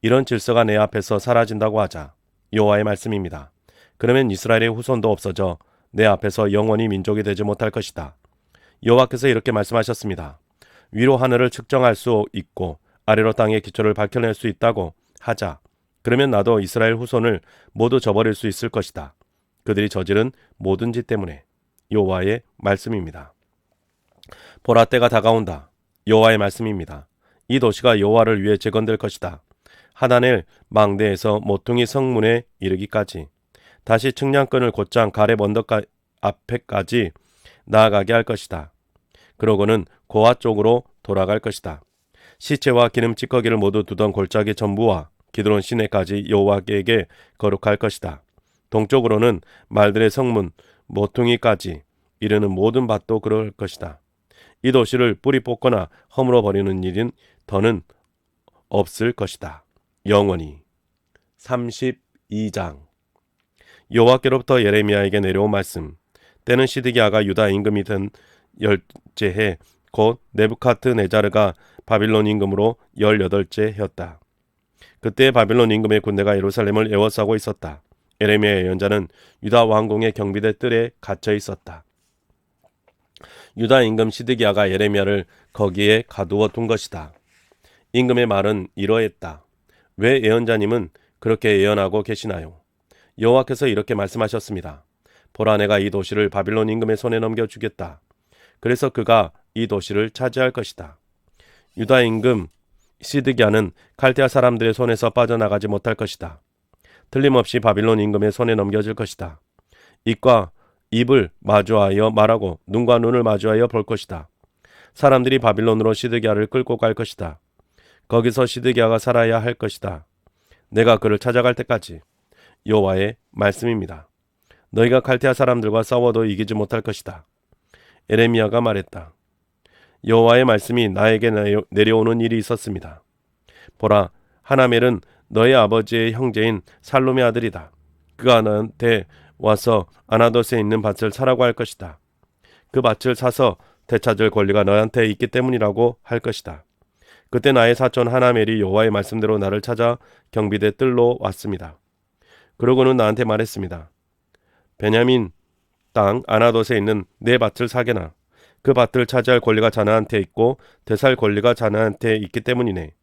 Speaker 1: 이런 질서가 내 앞에서 사라진다고 하자. 여호와의 말씀입니다. 그러면 이스라엘의 후손도 없어져 내 앞에서 영원히 민족이 되지 못할 것이다. 여호와께서 이렇게 말씀하셨습니다. 위로 하늘을 측정할 수 있고 아래로 땅의 기초를 밝혀낼 수 있다고 하자. 그러면 나도 이스라엘 후손을 모두 저버릴 수 있을 것이다. 그들이 저지른 모든 짓 때문에. 여호와의 말씀입니다. 보라, 때가 다가온다. 여호와의 말씀입니다. 이 도시가 여호와를 위해 재건될 것이다. 하단의 망대에서 모퉁이 성문에 이르기까지 다시 측량권을 곧장 가렙 언덕 앞에까지 나아가게 할 것이다. 그러고는 고아 쪽으로 돌아갈 것이다. 시체와 기름 찌꺼기를 모두 두던 골짜기 전부와 기드론 시내까지 여호와께 거룩할 것이다. 동쪽으로는 말들의 성문 모퉁이까지 이르는 모든 밭도 그럴 것이다. 이 도시를 뿌리 뽑거나 허물어 버리는 일은 더는 없을 것이다. 영원히. 32장. 여호와께로부터 예레미야에게 내려온 말씀. 때는 시드기야가 유다 임금이 된 열째 해 곧 네부카드네자르가 바빌론 임금으로 18째 해였다. 그때 바빌론 임금의 군대가 예루살렘을 에워싸고 있었다. 예레미야 예언자는 유다 왕궁의 경비대 뜰에 갇혀 있었다. 유다 임금 시드기야가 예레미야를 거기에 가두어 둔 것이다. 임금의 말은 이러했다. 왜 예언자님은 그렇게 예언하고 계시나요? 여호와께서 이렇게 말씀하셨습니다. 보라, 내가 이 도시를 바빌론 임금의 손에 넘겨주겠다. 그래서 그가 이 도시를 차지할 것이다. 유다 임금 시드기야는 칼데아 사람들의 손에서 빠져나가지 못할 것이다. 틀림없이 바빌론 임금의 손에 넘겨질 것이다. 입과 입을 마주하여 말하고 눈과 눈을 마주하여 볼 것이다. 사람들이 바빌론으로 시드기야를 끌고 갈 것이다. 거기서 시드기야가 살아야 할 것이다. 내가 그를 찾아갈 때까지. 여호와의 말씀입니다. 너희가 칼데아 사람들과 싸워도 이기지 못할 것이다. 예레미야가 말했다. 여호와의 말씀이 나에게 내려오는 일이 있었습니다. 보라, 하나멜은 너희 아버지의 형제인 살롬의 아들이다. 그가 너한테 와서 아나돗에 있는 밭을 사라고 할 것이다. 그 밭을 사서 되찾을 권리가 너한테 있기 때문이라고 할 것이다. 그때 나의 사촌 하나멜이 여호와의 말씀대로 나를 찾아 경비대 뜰로 왔습니다. 그러고는 나한테 말했습니다. 베냐민 땅 아나돗에 있는 내 밭을 사게나. 그 밭을 차지할 권리가 자네한테 있고 되살 권리가 자네한테 있기 때문이네.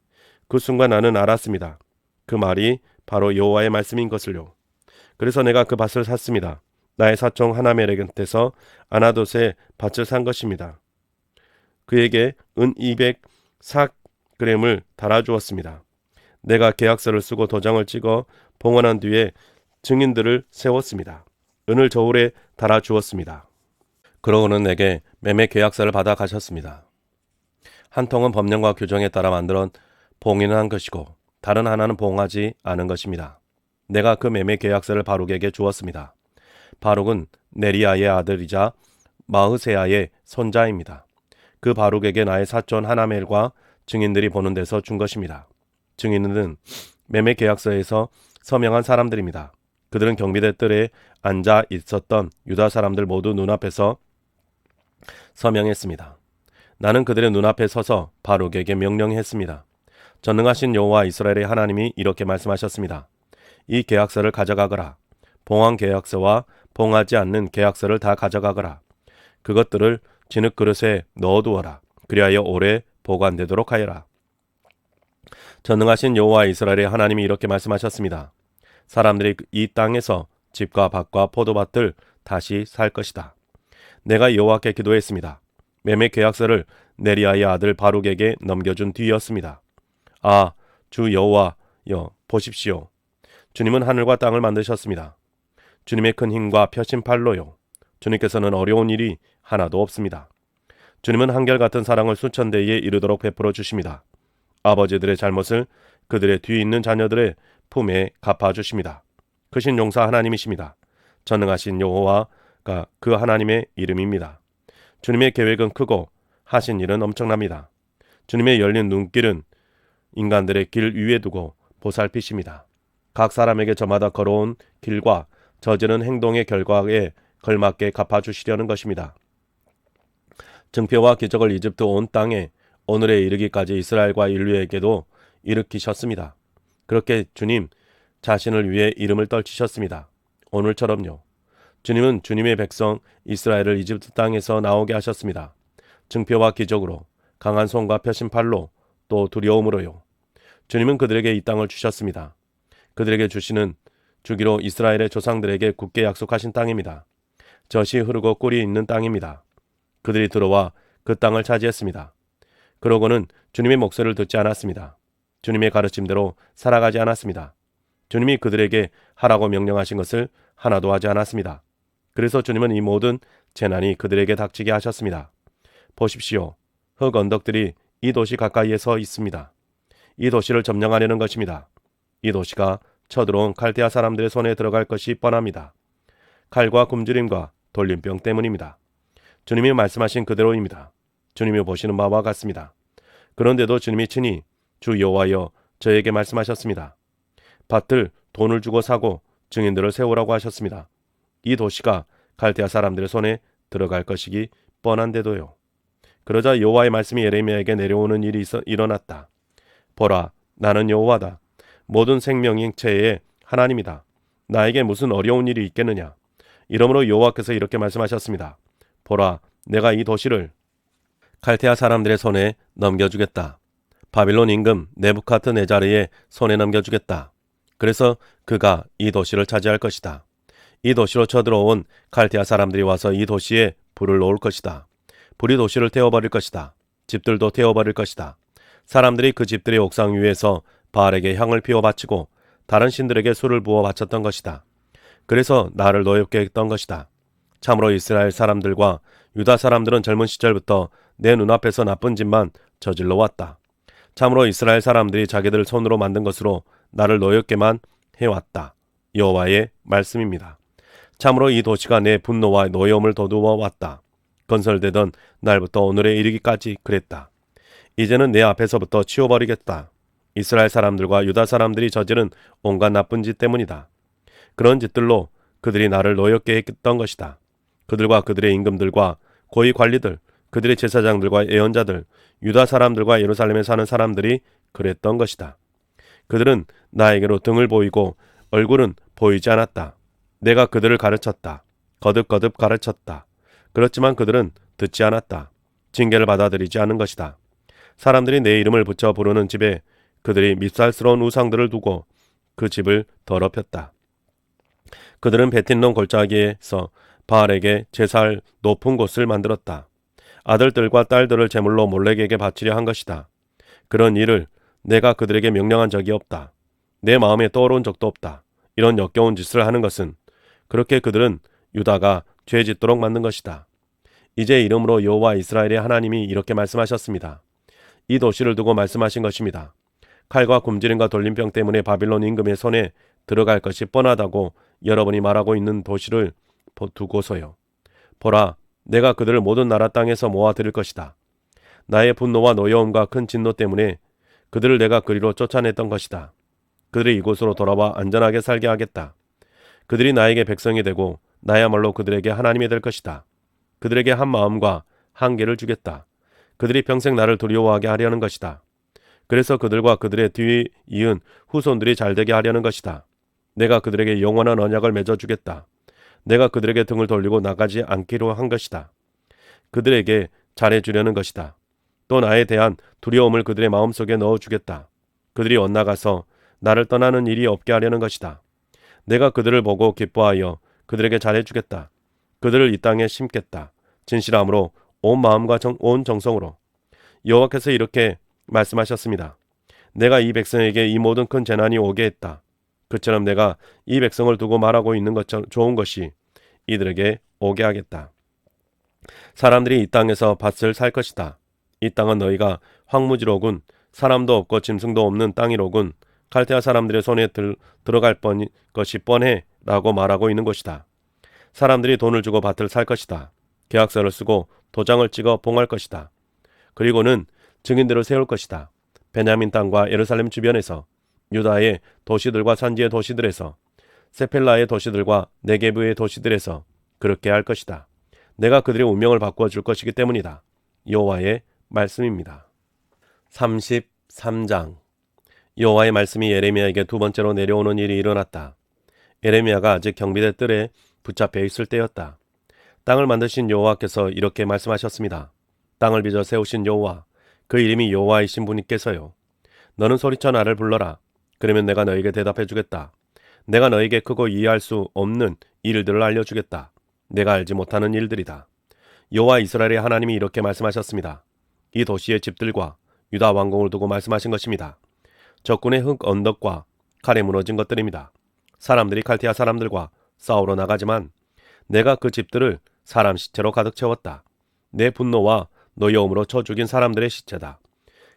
Speaker 1: 그 순간 나는 알았습니다. 그 말이 바로 여호와의 말씀인 것을요. 그래서 내가 그 밭을 샀습니다. 나의 사촌 하나멜에게서 아나돗에 밭을 산 것입니다. 그에게 은 204g을 달아주었습니다. 내가 계약서를 쓰고 도장을 찍어 봉헌한 뒤에 증인들을 세웠습니다. 은을 저울에 달아주었습니다. 그러고는 내게 매매 계약서를 받아 가셨습니다. 한 통은 법령과 규정에 따라 만들어 봉인한 것이고 다른 하나는 봉하지 않은 것입니다. 내가 그 매매 계약서를 바룩에게 주었습니다. 바룩은 네리야의 아들이자 마흐세야의 손자입니다. 그 바룩에게 나의 사촌 하나멜과 증인들이 보는 데서 준 것입니다. 증인은 매매 계약서에서 서명한 사람들입니다. 그들은 경비대 뜰에 앉아 있었던 유다 사람들 모두 눈앞에서 서명했습니다. 나는 그들의 눈앞에 서서 바룩에게 명령했습니다. 전능하신 여호와 이스라엘의 하나님이 이렇게 말씀하셨습니다. 이 계약서를 가져가거라. 봉한 계약서와 봉하지 않는 계약서를 다 가져가거라. 그것들을 진흙 그릇에 넣어두어라. 그리하여 오래 보관되도록 하여라. 전능하신 여호와 이스라엘의 하나님이 이렇게 말씀하셨습니다. 사람들이 이 땅에서 집과 밭과 포도밭을 다시 살 것이다. 내가 여호와께 기도했습니다. 매매 계약서를 네리야의 아들 바룩에게 넘겨준 뒤였습니다. 아, 주 여호와여 보십시오. 주님은 하늘과 땅을 만드셨습니다. 주님의 큰 힘과 펴신 팔로요. 주님께서는 어려운 일이 하나도 없습니다. 주님은 한결같은 사랑을 수천 대에 이르도록 베풀어 주십니다. 아버지들의 잘못을 그들의 뒤에 있는 자녀들의 품에 갚아주십니다. 크신 용사 하나님이십니다. 전능하신 여호와가 그 하나님의 이름입니다. 주님의 계획은 크고 하신 일은 엄청납니다. 주님의 열린 눈길은 인간들의 길 위에 두고 보살피십니다. 각 사람에게 저마다 걸어온 길과 저지른 행동의 결과에 걸맞게 갚아주시려는 것입니다. 증표와 기적을 이집트 온 땅에 오늘에 이르기까지 이스라엘과 인류에게도 일으키셨습니다. 그렇게 주님 자신을 위해 이름을 떨치셨습니다. 오늘처럼요. 주님은 주님의 백성 이스라엘을 이집트 땅에서 나오게 하셨습니다. 증표와 기적으로, 강한 손과 펴신 팔로, 또 두려움으로요. 주님은 그들에게 이 땅을 주셨습니다. 그들에게 주기로 이스라엘의 조상들에게 굳게 약속하신 땅입니다. 젖이 흐르고 꿀이 있는 땅입니다. 그들이 들어와 그 땅을 차지했습니다. 그러고는 주님의 목소리를 듣지 않았습니다. 주님의 가르침대로 살아가지 않았습니다. 주님이 그들에게 하라고 명령하신 것을 하나도 하지 않았습니다. 그래서 주님은 이 모든 재난이 그들에게 닥치게 하셨습니다. 보십시오. 흙 언덕들이 이 도시 가까이에 서 있습니다. 이 도시를 점령하려는 것입니다. 이 도시가 쳐들어온 칼데아 사람들의 손에 들어갈 것이 뻔합니다. 칼과 굶주림과 돌림병 때문입니다. 주님이 말씀하신 그대로입니다. 주님이 보시는 바와 같습니다. 그런데도 주님이 친히 주 여호와여 저에게 말씀하셨습니다. 밭을 돈을 주고 사고 증인들을 세우라고 하셨습니다. 이 도시가 갈대아 사람들의 손에 들어갈 것이기 뻔한데도요. 그러자 여호와의 말씀이 예레미야에게 내려오는 일이 일어났다. 보라, 나는 여호와다. 모든 생명체의 하나님이다. 나에게 무슨 어려운 일이 있겠느냐. 이러므로 여호와께서 이렇게 말씀하셨습니다. 보라, 내가 이 도시를 칼데아 사람들의 손에 넘겨주겠다. 바빌론 임금 네부카드네자르의 손에 넘겨주겠다. 그래서 그가 이 도시를 차지할 것이다. 이 도시로 쳐들어온 칼데아 사람들이 와서 이 도시에 불을 놓을 것이다. 불이 도시를 태워버릴 것이다. 집들도 태워버릴 것이다. 사람들이 그 집들의 옥상 위에서 바알에게 향을 피워 바치고 다른 신들에게 술을 부어 바쳤던 것이다. 그래서 나를 노엽게 했던 것이다. 참으로 이스라엘 사람들과 유다 사람들은 젊은 시절부터 내 눈앞에서 나쁜 짓만 저질러 왔다. 참으로 이스라엘 사람들이 자기들 손으로 만든 것으로 나를 노엽게만 해왔다. 여호와의 말씀입니다. 참으로 이 도시가 내 분노와 노여움을 돋우어 왔다. 건설되던 날부터 오늘에 이르기까지 그랬다. 이제는 내 앞에서부터 치워버리겠다. 이스라엘 사람들과 유다 사람들이 저지른 온갖 나쁜 짓 때문이다. 그런 짓들로 그들이 나를 노엽게 했던 것이다. 그들과 그들의 임금들과 고위 관리들, 그들의 제사장들과 예언자들, 유다 사람들과 예루살렘에 사는 사람들이 그랬던 것이다. 그들은 나에게로 등을 보이고 얼굴은 보이지 않았다. 내가 그들을 가르쳤다. 거듭거듭 가르쳤다. 그렇지만 그들은 듣지 않았다. 징계를 받아들이지 않은 것이다. 사람들이 내 이름을 붙여 부르는 집에 그들이 밉살스러운 우상들을 두고 그 집을 더럽혔다. 그들은 베틴놈 골짜기에서 바알에게 제사할 높은 곳을 만들었다. 아들들과 딸들을 제물로 몰렉에게 바치려 한 것이다. 그런 일을 내가 그들에게 명령한 적이 없다. 내 마음에 떠오른 적도 없다. 이런 역겨운 짓을 하는 것은 그렇게 그들은 유다가 죄 짓도록 만든 것이다. 이제 이름으로 여호와 이스라엘의 하나님이 이렇게 말씀하셨습니다. 이 도시를 두고 말씀하신 것입니다. 칼과 굶주림과 돌림병 때문에 바빌론 임금의 손에 들어갈 것이 뻔하다고 여러분이 말하고 있는 도시를 두고서요. 보라, 내가 그들을 모든 나라 땅에서 모아들일 것이다. 나의 분노와 노여움과 큰 진노 때문에 그들을 내가 그리로 쫓아냈던 것이다. 그들이 이곳으로 돌아와 안전하게 살게 하겠다. 그들이 나에게 백성이 되고 나야말로 그들에게 하나님이 될 것이다. 그들에게 한 마음과 한계를 주겠다. 그들이 평생 나를 두려워하게 하려는 것이다. 그래서 그들과 그들의 뒤이은 후손들이 잘되게 하려는 것이다. 내가 그들에게 영원한 언약을 맺어주겠다. 내가 그들에게 등을 돌리고 나가지 않기로 한 것이다. 그들에게 잘해주려는 것이다. 또 나에 대한 두려움을 그들의 마음속에 넣어주겠다. 그들이 엇나가서 나를 떠나는 일이 없게 하려는 것이다. 내가 그들을 보고 기뻐하여 그들에게 잘해주겠다. 그들을 이 땅에 심겠다. 진실함으로 온 마음과 온 정성으로. 여호와께서 이렇게 말씀하셨습니다. 내가 이 백성에게 이 모든 큰 재난이 오게 했다. 그처럼 내가 이 백성을 두고 말하고 있는 것처럼 좋은 것이 이들에게 오게 하겠다. 사람들이 이 땅에서 밭을 살 것이다. 이 땅은 너희가 황무지로군 사람도 없고 짐승도 없는 땅이로군 갈대아 사람들의 손에 들어갈 것이 뻔해 라고 말하고 있는 것이다. 사람들이 돈을 주고 밭을 살 것이다. 계약서를 쓰고 도장을 찍어 봉할 것이다. 그리고는 증인들을 세울 것이다. 베냐민 땅과 예루살렘 주변에서 유다의 도시들과 산지의 도시들에서 세펠라의 도시들과 네게브의 도시들에서 그렇게 할 것이다. 내가 그들의 운명을 바꾸어 줄 것이기 때문이다. 여호와의 말씀입니다. 33장 여호와의 말씀이 예레미야에게 두 번째로 내려오는 일이 일어났다. 예레미야가 아직 경비대 뜰에 붙잡혀 있을 때였다. 땅을 만드신 여호와께서 이렇게 말씀하셨습니다. 땅을 빚어 세우신 여호와, 그 이름이 여호와이신 분께서요. 너는 소리쳐 나를 불러라. 그러면 내가 너에게 대답해 주겠다. 내가 너에게 크고 이해할 수 없는 일들을 알려주겠다. 내가 알지 못하는 일들이다. 여호와 이스라엘의 하나님이 이렇게 말씀하셨습니다. 이 도시의 집들과 유다 왕궁을 두고 말씀하신 것입니다. 적군의 흙 언덕과 칼에 무너진 것들입니다. 사람들이 칼티아 사람들과 싸우러 나가지만 내가 그 집들을 사람 시체로 가득 채웠다. 내 분노와 노여움으로 쳐 죽인 사람들의 시체다.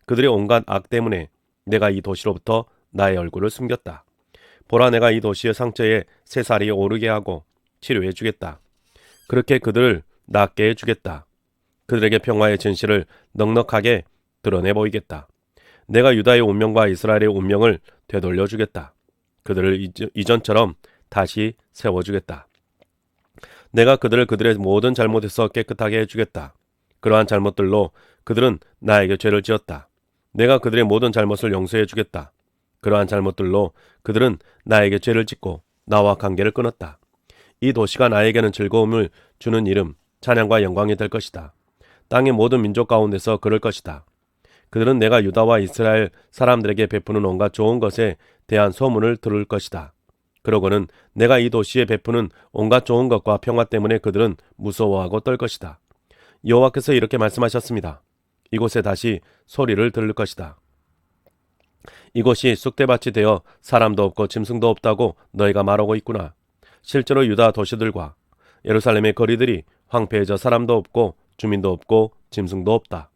Speaker 1: 그들의 온갖 악 때문에 내가 이 도시로부터 나의 얼굴을 숨겼다. 보라, 내가 이 도시의 상처에 새살이 오르게 하고 치료해 주겠다. 그렇게 그들을 낫게 해주겠다. 그들에게 평화의 진실을 넉넉하게 드러내 보이겠다. 내가 유다의 운명과 이스라엘의 운명을 되돌려 주겠다. 그들을 이전처럼 다시 세워주겠다. 내가 그들을 그들의 모든 잘못에서 깨끗하게 해주겠다. 그러한 잘못들로 그들은 나에게 죄를 지었다. 내가 그들의 모든 잘못을 용서해 주겠다. 그러한 잘못들로 그들은 나에게 죄를 짓고 나와 관계를 끊었다. 이 도시가 나에게는 즐거움을 주는 이름, 찬양과 영광이 될 것이다. 땅의 모든 민족 가운데서 그럴 것이다. 그들은 내가 유다와 이스라엘 사람들에게 베푸는 온갖 좋은 것에 대한 소문을 들을 것이다. 그러고는 내가 이 도시에 베푸는 온갖 좋은 것과 평화 때문에 그들은 무서워하고 떨 것이다. 여호와께서 이렇게 말씀하셨습니다. 이곳에 다시 소리를 들을 것이다. 이곳이 쑥대밭이 되어 사람도 없고 짐승도 없다고 너희가 말하고 있구나. 실제로 유다 도시들과 예루살렘의 거리들이 황폐해져 사람도 없고 주민도 없고 짐승도 없다.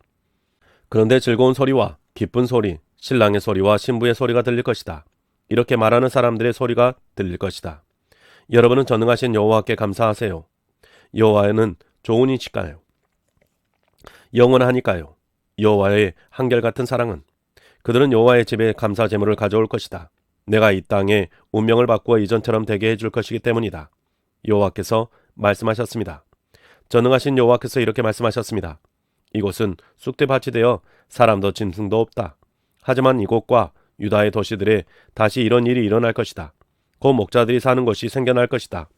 Speaker 1: 그런데 즐거운 소리와 기쁜 소리, 신랑의 소리와 신부의 소리가 들릴 것이다. 이렇게 말하는 사람들의 소리가 들릴 것이다. 여러분은 전능하신 여호와께 감사하세요. 여호와는 좋은 이시까요? 영원하니까요. 여호와의 한결같은 사랑은 그들은 여호와의 집에 감사 제물을 가져올 것이다. 내가 이 땅에 운명을 바꾸어 이전처럼 되게 해줄 것이기 때문이다. 여호와께서 말씀하셨습니다. 전능하신 여호와께서 이렇게 말씀하셨습니다. 이곳은 쑥대밭이 되어 사람도 짐승도 없다. 하지만 이곳과 유다의 도시들에 다시 이런 일이 일어날 것이다. 곧 목자들이 사는 곳이 생겨날 것이다.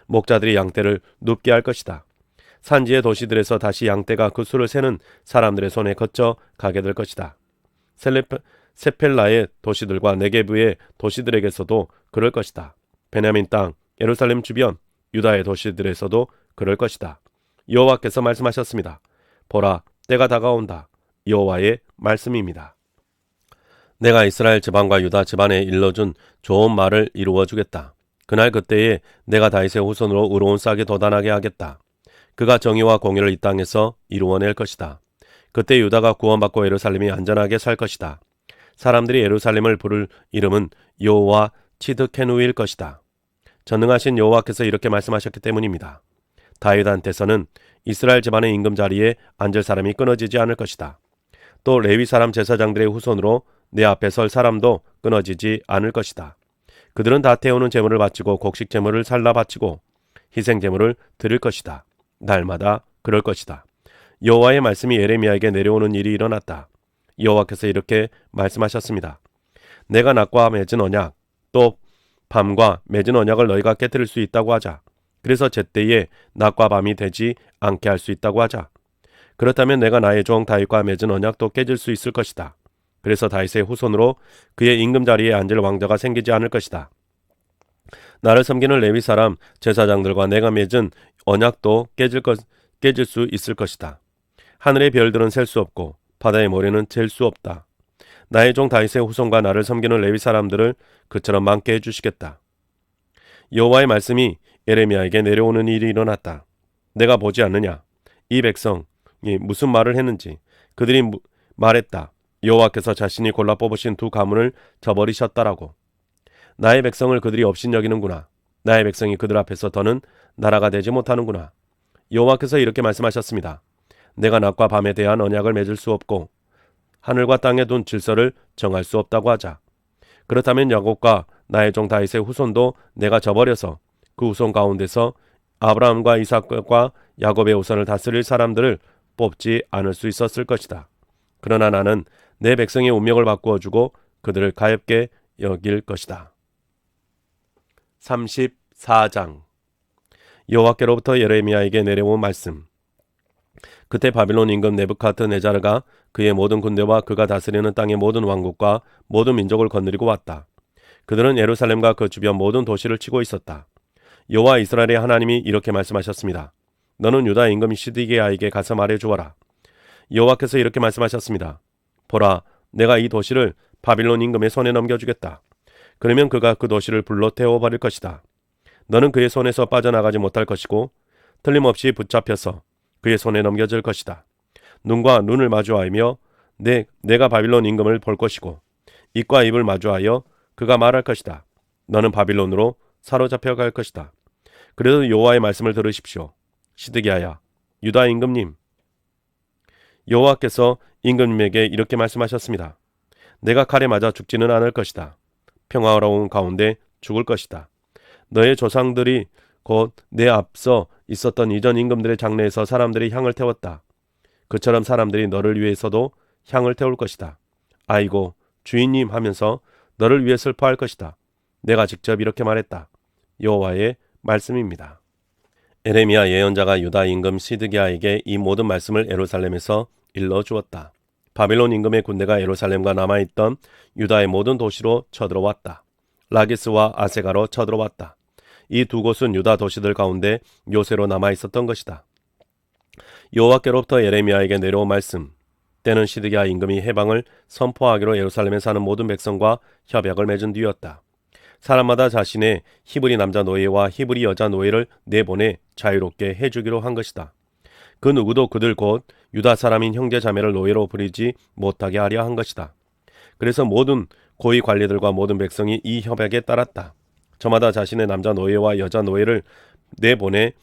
Speaker 1: 목자들이 양떼를 눕게 할 것이다. 산지의 도시들에서 다시 양떼가 그 수를 세는 사람들의 손에 거쳐 가게 될 것이다. 세펠라의 도시들과 네게브의 도시들에게서도 그럴 것이다. 베냐민 땅, 예루살렘 주변, 유다의 도시들에서도 그럴 것이다. 여호와께서 말씀하셨습니다. 보라, 때가 다가온다. 여호와의 말씀입니다. 내가 이스라엘 집안과 유다 집안에 일러준 좋은 말을 이루어 주겠다. 그날 그때에 내가 다윗의 후손으로 의로운 싹이 돋아나게 하겠다. 그가 정의와 공의를 이 땅에서 이루어낼 것이다. 그때 유다가 구원받고 예루살렘이 안전하게 살 것이다. 사람들이 예루살렘을 부를 이름은 여호와 치드케누일 것이다. 전능하신 여호와께서 이렇게 말씀하셨기 때문입니다. 다윗한테서는 이스라엘 집안의 임금 자리에 앉을 사람이 끊어지지 않을 것이다. 또 레위 사람 제사장들의 후손으로 내 앞에 설 사람도 끊어지지 않을 것이다. 그들은 다 태우는 제물을 바치고 곡식 제물을 살라 바치고 희생 제물을 드릴 것이다. 날마다 그럴 것이다. 여호와의 말씀이 예레미야에게 내려오는 일이 일어났다. 여호와께서 이렇게 말씀하셨습니다. 내가 낮과 맺은 언약 또 밤과 맺은 언약을 너희가 깨뜨릴 수 있다고 하자. 그래서 제때에 낮과 밤이 되지 않게 할 수 있다고 하자. 그렇다면 내가 나의 종 다윗과 맺은 언약도 깨질 수 있을 것이다. 그래서 다윗의 후손으로 그의 임금 자리에 앉을 왕자가 생기지 않을 것이다. 나를 섬기는 레위 사람 제사장들과 내가 맺은 언약도 깨질 수 있을 것이다. 하늘의 별들은 셀 수 없고 바다의 모래는 잴 수 없다. 나의 종 다윗의 후손과 나를 섬기는 레위 사람들을 그처럼 많게 해주시겠다. 여호와의 말씀이 예레미야에게 내려오는 일이 일어났다. 내가 보지 않느냐? 이 백성이 무슨 말을 했는지. 그들이 말했다. 여호와께서 자신이 골라 뽑으신 두 가문을 저버리셨다라고. 나의 백성을 그들이 업신여기는구나. 나의 백성이 그들 앞에서 더는 나라가 되지 못하는구나. 여호와께서 이렇게 말씀하셨습니다. 내가 낮과 밤에 대한 언약을 맺을 수 없고 하늘과 땅에 둔 질서를 정할 수 없다고 하자. 그렇다면 야곱과 나의 종 다윗의 후손도 내가 저버려서 그 후손 가운데서 아브라함과 이삭과 야곱의 후손을 다스릴 사람들을 뽑지 않을 수 있었을 것이다. 그러나 나는 내 백성의 운명을 바꾸어 주고 그들을 가엾게 여길 것이다. 34장 여호와께로부터 예레미야에게 내려온 말씀. 그때 바빌론 임금 느부갓네자르가 그의 모든 군대와 그가 다스리는 땅의 모든 왕국과 모든 민족을 거느리고 왔다. 그들은 예루살렘과 그 주변 모든 도시를 치고 있었다. 여호와 이스라엘의 하나님이 이렇게 말씀하셨습니다. 너는 유다 임금 시드기야에게 가서 말해 주어라. 여호와께서 이렇게 말씀하셨습니다. 보라, 내가 이 도시를 바빌론 임금의 손에 넘겨주겠다. 그러면 그가 그 도시를 불로 태워버릴 것이다. 너는 그의 손에서 빠져나가지 못할 것이고 틀림없이 붙잡혀서 그의 손에 넘겨질 것이다. 눈과 눈을 마주하며 내가 바빌론 임금을 볼 것이고 입과 입을 마주하여 그가 말할 것이다. 너는 바빌론으로 사로잡혀 갈 것이다. 그래도 여호와의 말씀을 들으십시오. 시드기야야, 유다 임금님. 여호와께서 임금님에게 이렇게 말씀하셨습니다. 내가 칼에 맞아 죽지는 않을 것이다. 평화로운 가운데 죽을 것이다. 너의 조상들이 곧 내 앞서 있었던 이전 임금들의 장래에서 사람들이 향을 태웠다. 그처럼 사람들이 너를 위해서도 향을 태울 것이다. 아이고 주인님 하면서 너를 위해 슬퍼할 것이다. 내가 직접 이렇게 말했다. 여호와의 말씀입니다. 에레미야 예언자가 유다 임금 시드기야에게 이 모든 말씀을 예루살렘에서 일러주었다. 바빌론 임금의 군대가 예루살렘과 남아있던 유다의 모든 도시로 쳐들어왔다. 라기스와 아세가로 쳐들어왔다. 이 두 곳은 유다 도시들 가운데 요새로 남아있었던 것이다. 여호와께로부터 예레미야에게 내려온 말씀. 때는 시드기야 임금이 해방을 선포하기로 예루살렘에 사는 모든 백성과 협약을 맺은 뒤였다. 사람마다 자신의 히브리 남자 노예와 히브리 여자 노예를 내보내 자유롭게 해주기로 한 것이다. 그 누구도 그들 곧 유다 사람인 형제 자매를 노예로 부리지 못하게 하려 한 것이다. 그래서 모든 고위 관리들과 모든 백성이 이 협약에 따랐다. 저마다 자신의 남자 노예와 여자 노예를 내보내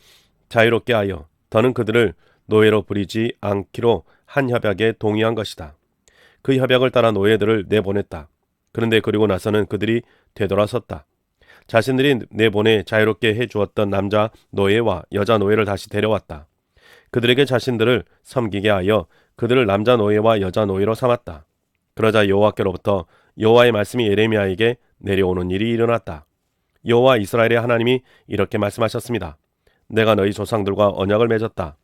Speaker 1: 자유롭게 하여 더는 그들을 노예로 부리지 않기로 한 협약에 동의한 것이다. 그 협약을 따라 노예들을 내보냈다. 그런데 그리고 나서는 그들이 되돌아섰다. 자신들이 내보내 자유롭게 해주었던 남자 노예와 여자 노예를 다시 데려왔다. 그들에게 자신들을 섬기게 하여 그들을 남자 노예와 여자 노예로 삼았다. 그러자 여호와께로부터 여호와의 말씀이 예레미야에게 내려오는 일이 일어났다. 여호와 이스라엘의 하나님이 이렇게 말씀하셨습니다. 내가 너희 조상들과 언약을 맺었다.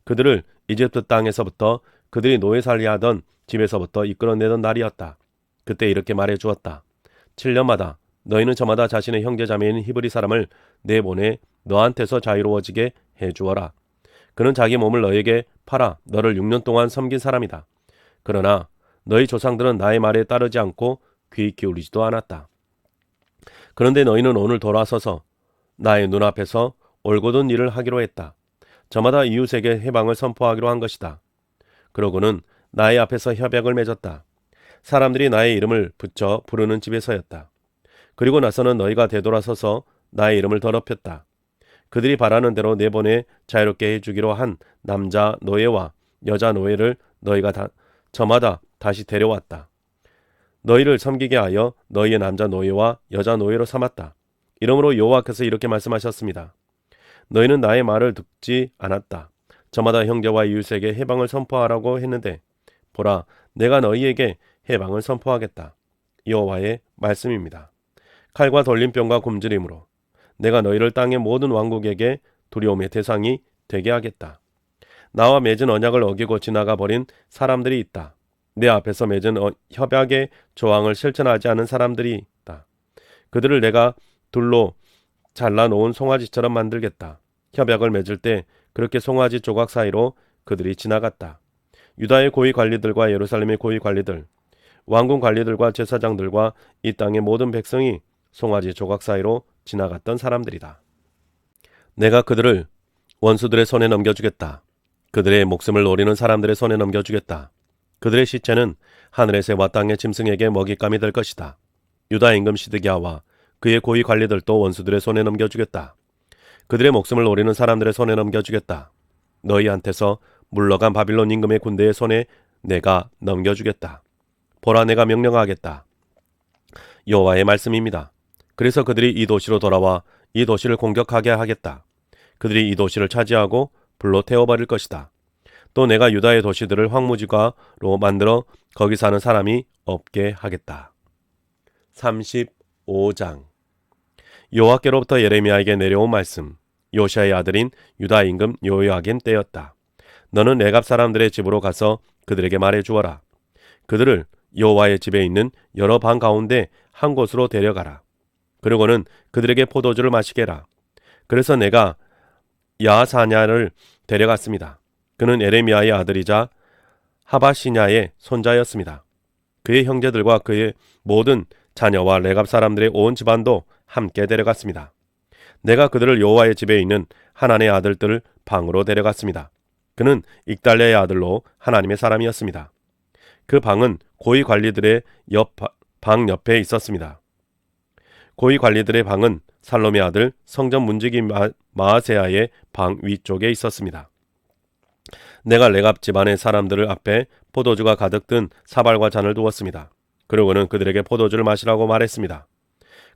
Speaker 1: 그들을 이집트 땅에서부터 그들이 노예 살이하던 집에서부터 이끌어내던 날이었다. 그때 이렇게 말해 주었다. 7년마다 너희는 저마다 자신의 형제 자매인 히브리 사람을 내보내 너한테서 자유로워지게 해주어라. 그는 자기 몸을 너에게 팔아 너를 6년 동안 섬긴 사람이다. 그러나 너희 조상들은 나의 말에 따르지 않고 귀 기울이지도 않았다. 그런데 너희는 오늘 돌아서서 나의 눈앞에서 올곧은 일을 하기로 했다. 저마다 이웃에게 해방을 선포하기로 한 것이다. 그러고는 나의 앞에서 협약을 맺었다. 사람들이 나의 이름을 붙여 부르는 집에서였다. 그리고 나서는 너희가 되돌아서서 나의 이름을 더럽혔다. 그들이 바라는 대로 내보내 자유롭게 해주기로 한 남자 노예와 여자 노예를 너희가 저마다 다시 데려왔다. 너희를 섬기게 하여 너희의 남자 노예와 여자 노예로 삼았다. 이러므로 여호와께서 이렇게 말씀하셨습니다. 너희는 나의 말을 듣지 않았다. 저마다 형제와 이웃에게 해방을 선포하라고 했는데 보라, 내가 너희에게 해방을 선포하겠다. 여호와의 말씀입니다. 칼과 돌림병과 굶주림으로 내가 너희를 땅의 모든 왕국에게 두려움의 대상이 되게 하겠다. 나와 맺은 언약을 어기고 지나가 버린 사람들이 있다. 내 앞에서 맺은 협약의 조항을 실천하지 않은 사람들이 있다. 그들을 내가 둘로 잘라놓은 송아지처럼 만들겠다. 협약을 맺을 때 그렇게 송아지 조각 사이로 그들이 지나갔다. 유다의 고위 관리들과 예루살렘의 고위 관리들, 왕궁 관리들과 제사장들과 이 땅의 모든 백성이 송아지 조각 사이로 지나갔던 사람들이다. 내가 그들을 원수들의 손에 넘겨주겠다. 그들의 목숨을 노리는 사람들의 손에 넘겨주겠다. 그들의 시체는 하늘의 새와 땅의 짐승에게 먹잇감이 될 것이다. 유다 임금 시드기야와 그의 고위 관리들도 원수들의 손에 넘겨주겠다. 그들의 목숨을 노리는 사람들의 손에 넘겨주겠다. 너희한테서 물러간 바빌론 임금의 군대의 손에 내가 넘겨주겠다. 보라, 내가 명령하겠다. 여호와의 말씀입니다. 그래서 그들이 이 도시로 돌아와 이 도시를 공격하게 하겠다. 그들이 이 도시를 차지하고 불로 태워버릴 것이다. 또 내가 유다의 도시들을 황무지가로 만들어 거기 사는 사람이 없게 하겠다. 35장. 여호와께로부터 예레미야에게 내려온 말씀. 요시야의 아들인 유다 임금 요야긴 때였다. 너는 레갑 사람들의 집으로 가서 그들에게 말해 주어라. 그들을 여호와의 집에 있는 여러 방 가운데 한 곳으로 데려가라. 그리고는 그들에게 포도주를 마시게 해라. 그래서 내가 야사냐를 데려갔습니다. 그는 에레미야의 아들이자 하바시냐의 손자였습니다. 그의 형제들과 그의 모든 자녀와 레갑 사람들의 온 집안도 함께 데려갔습니다. 내가 그들을 여호와의 집에 있는 하나님의 아들들을 방으로 데려갔습니다. 그는 익달랴의 아들로 하나님의 사람이었습니다. 그 방은 고위 관리들의 방 옆에 있었습니다. 고위 관리들의 방은 살롬의 아들 성전 문지기 마아세야의 방 위쪽에 있었습니다. 내가 레갑 집안의 사람들을 앞에 포도주가 가득 든 사발과 잔을 두었습니다. 그러고는 그들에게 포도주를 마시라고 말했습니다.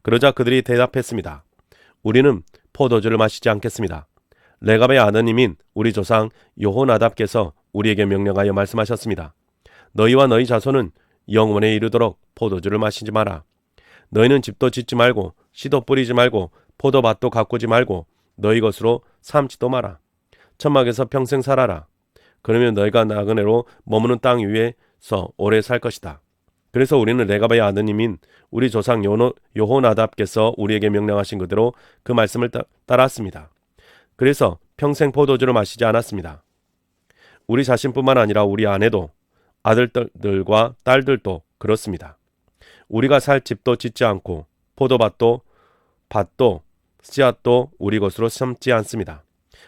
Speaker 1: 그러자 그들이 대답했습니다. 우리는 포도주를 마시지 않겠습니다. 레갑의 아드님인 우리 조상 여호나답께서 우리에게 명령하여 말씀하셨습니다. 너희와 너희 자손은 영원에 이르도록 포도주를 마시지 마라. 너희는 집도 짓지 말고 씨도 뿌리지 말고 포도밭도 가꾸지 말고 너희 것으로 삼지도 마라. 천막에서 평생 살아라. 그러면 너희가 나그네로 머무는 땅 위에서 오래 살 것이다. 그래서 우리는 레갑의 아드님인 우리 조상 여호나답께서 우리에게 명령하신 그대로 그 말씀을 따랐습니다. 그래서 평생 포도주를 마시지 않았습니다. 우리 자신뿐만 아니라 우리 아내도 아들들과 딸들도 그렇습니다. 우리가 살 집도 짓지 않고 포도밭도 밭도 씨앗도 우리 것으로 삼지 않습니다.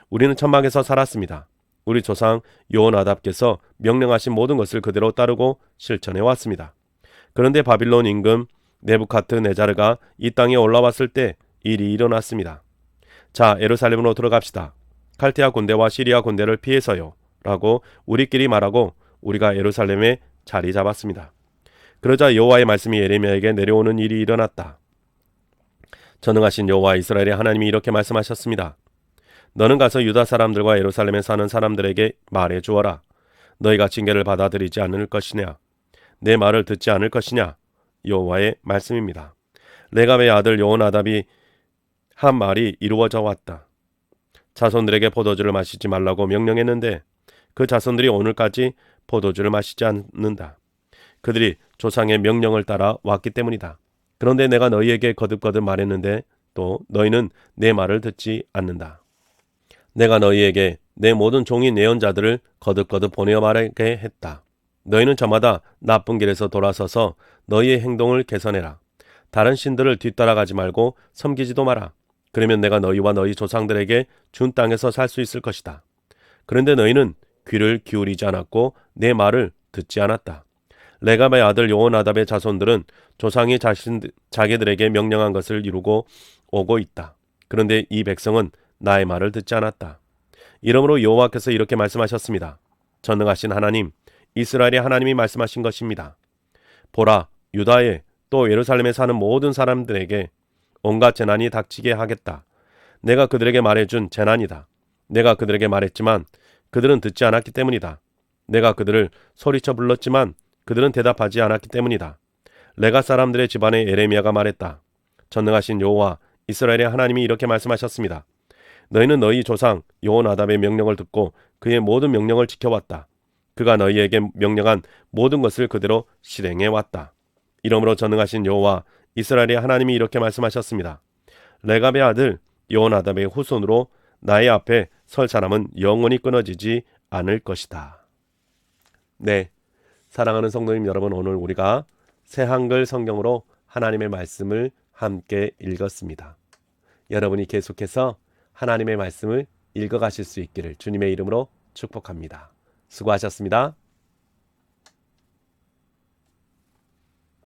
Speaker 1: 우리는 천막에서 살았습니다. 우리 조상 여호나답께서 명령하신 모든 것을 그대로 따르고 실천해 왔습니다. 그런데 바빌론 임금 네부카드네자르가 이 땅에 올라왔을 때 일이 일어났습니다. 자, 예루살렘으로 들어갑시다. 칼티아 군대와 시리아 군대를 피해서요 라고 우리끼리 말하고 우리가 예루살렘에 자리 잡았습니다. 그러자 여호와의 말씀이 예레미야에게 내려오는 일이 일어났다. 전능하신 여호와 이스라엘의 하나님이 이렇게 말씀하셨습니다. 너는 가서 유다 사람들과 예루살렘에 사는 사람들에게 말해 주어라. 너희가 징계를 받아들이지 않을 것이냐? 내 말을 듣지 않을 것이냐? 여호와의 말씀입니다. 레갑의 아들 여호나답이 한 말이 이루어져 왔다. 자손들에게 포도주를 마시지 말라고 명령했는데 그 자손들이 오늘까지 포도주를 마시지 않는다. 그들이 조상의 명령을 따라 왔기 때문이다. 그런데 내가 너희에게 거듭거듭 말했는데 또 너희는 내 말을 듣지 않는다. 내가 너희에게 내 모든 종인 예언자들을 거듭거듭 보내어 말하게 했다. 너희는 저마다 나쁜 길에서 돌아서서 너희의 행동을 개선해라. 다른 신들을 뒤따라가지 말고 섬기지도 마라. 그러면 내가 너희와 너희 조상들에게 준 땅에서 살 수 있을 것이다. 그런데 너희는 귀를 기울이지 않았고 내 말을 듣지 않았다. 레갑의 아들 여호나답의 자손들은 조상이 자기들에게 명령한 것을 이루고 오고 있다. 그런데 이 백성은 나의 말을 듣지 않았다. 이러므로 여호와께서 이렇게 말씀하셨습니다. 전능하신 하나님, 이스라엘의 하나님이 말씀하신 것입니다. 보라, 유다에 또 예루살렘에 사는 모든 사람들에게 온갖 재난이 닥치게 하겠다. 내가 그들에게 말해준 재난이다. 내가 그들에게 말했지만 그들은 듣지 않았기 때문이다. 내가 그들을 소리쳐 불렀지만 그들은 대답하지 않았기 때문이다. 레가 사람들의 집안에 에레미야가 말했다. 전능하신 여호와 이스라엘의 하나님이 이렇게 말씀하셨습니다. 너희는 너희 조상 여호나답의 명령을 듣고 그의 모든 명령을 지켜왔다. 그가 너희에게 명령한 모든 것을 그대로 실행해 왔다. 이러므로 전능하신 여호와 이스라엘의 하나님이 이렇게 말씀하셨습니다. 레갑의 아들 여호나답의 후손으로 나의 앞에 설 사람은 영원히 끊어지지 않을 것이다. 네, 사랑하는 성도님 여러분, 오늘 우리가 새 한글 성경으로 하나님의 말씀을 함께 읽었습니다. 여러분이 계속해서 하나님의 말씀을 읽어가실 수 있기를 주님의 이름으로 축복합니다. 수고하셨습니다.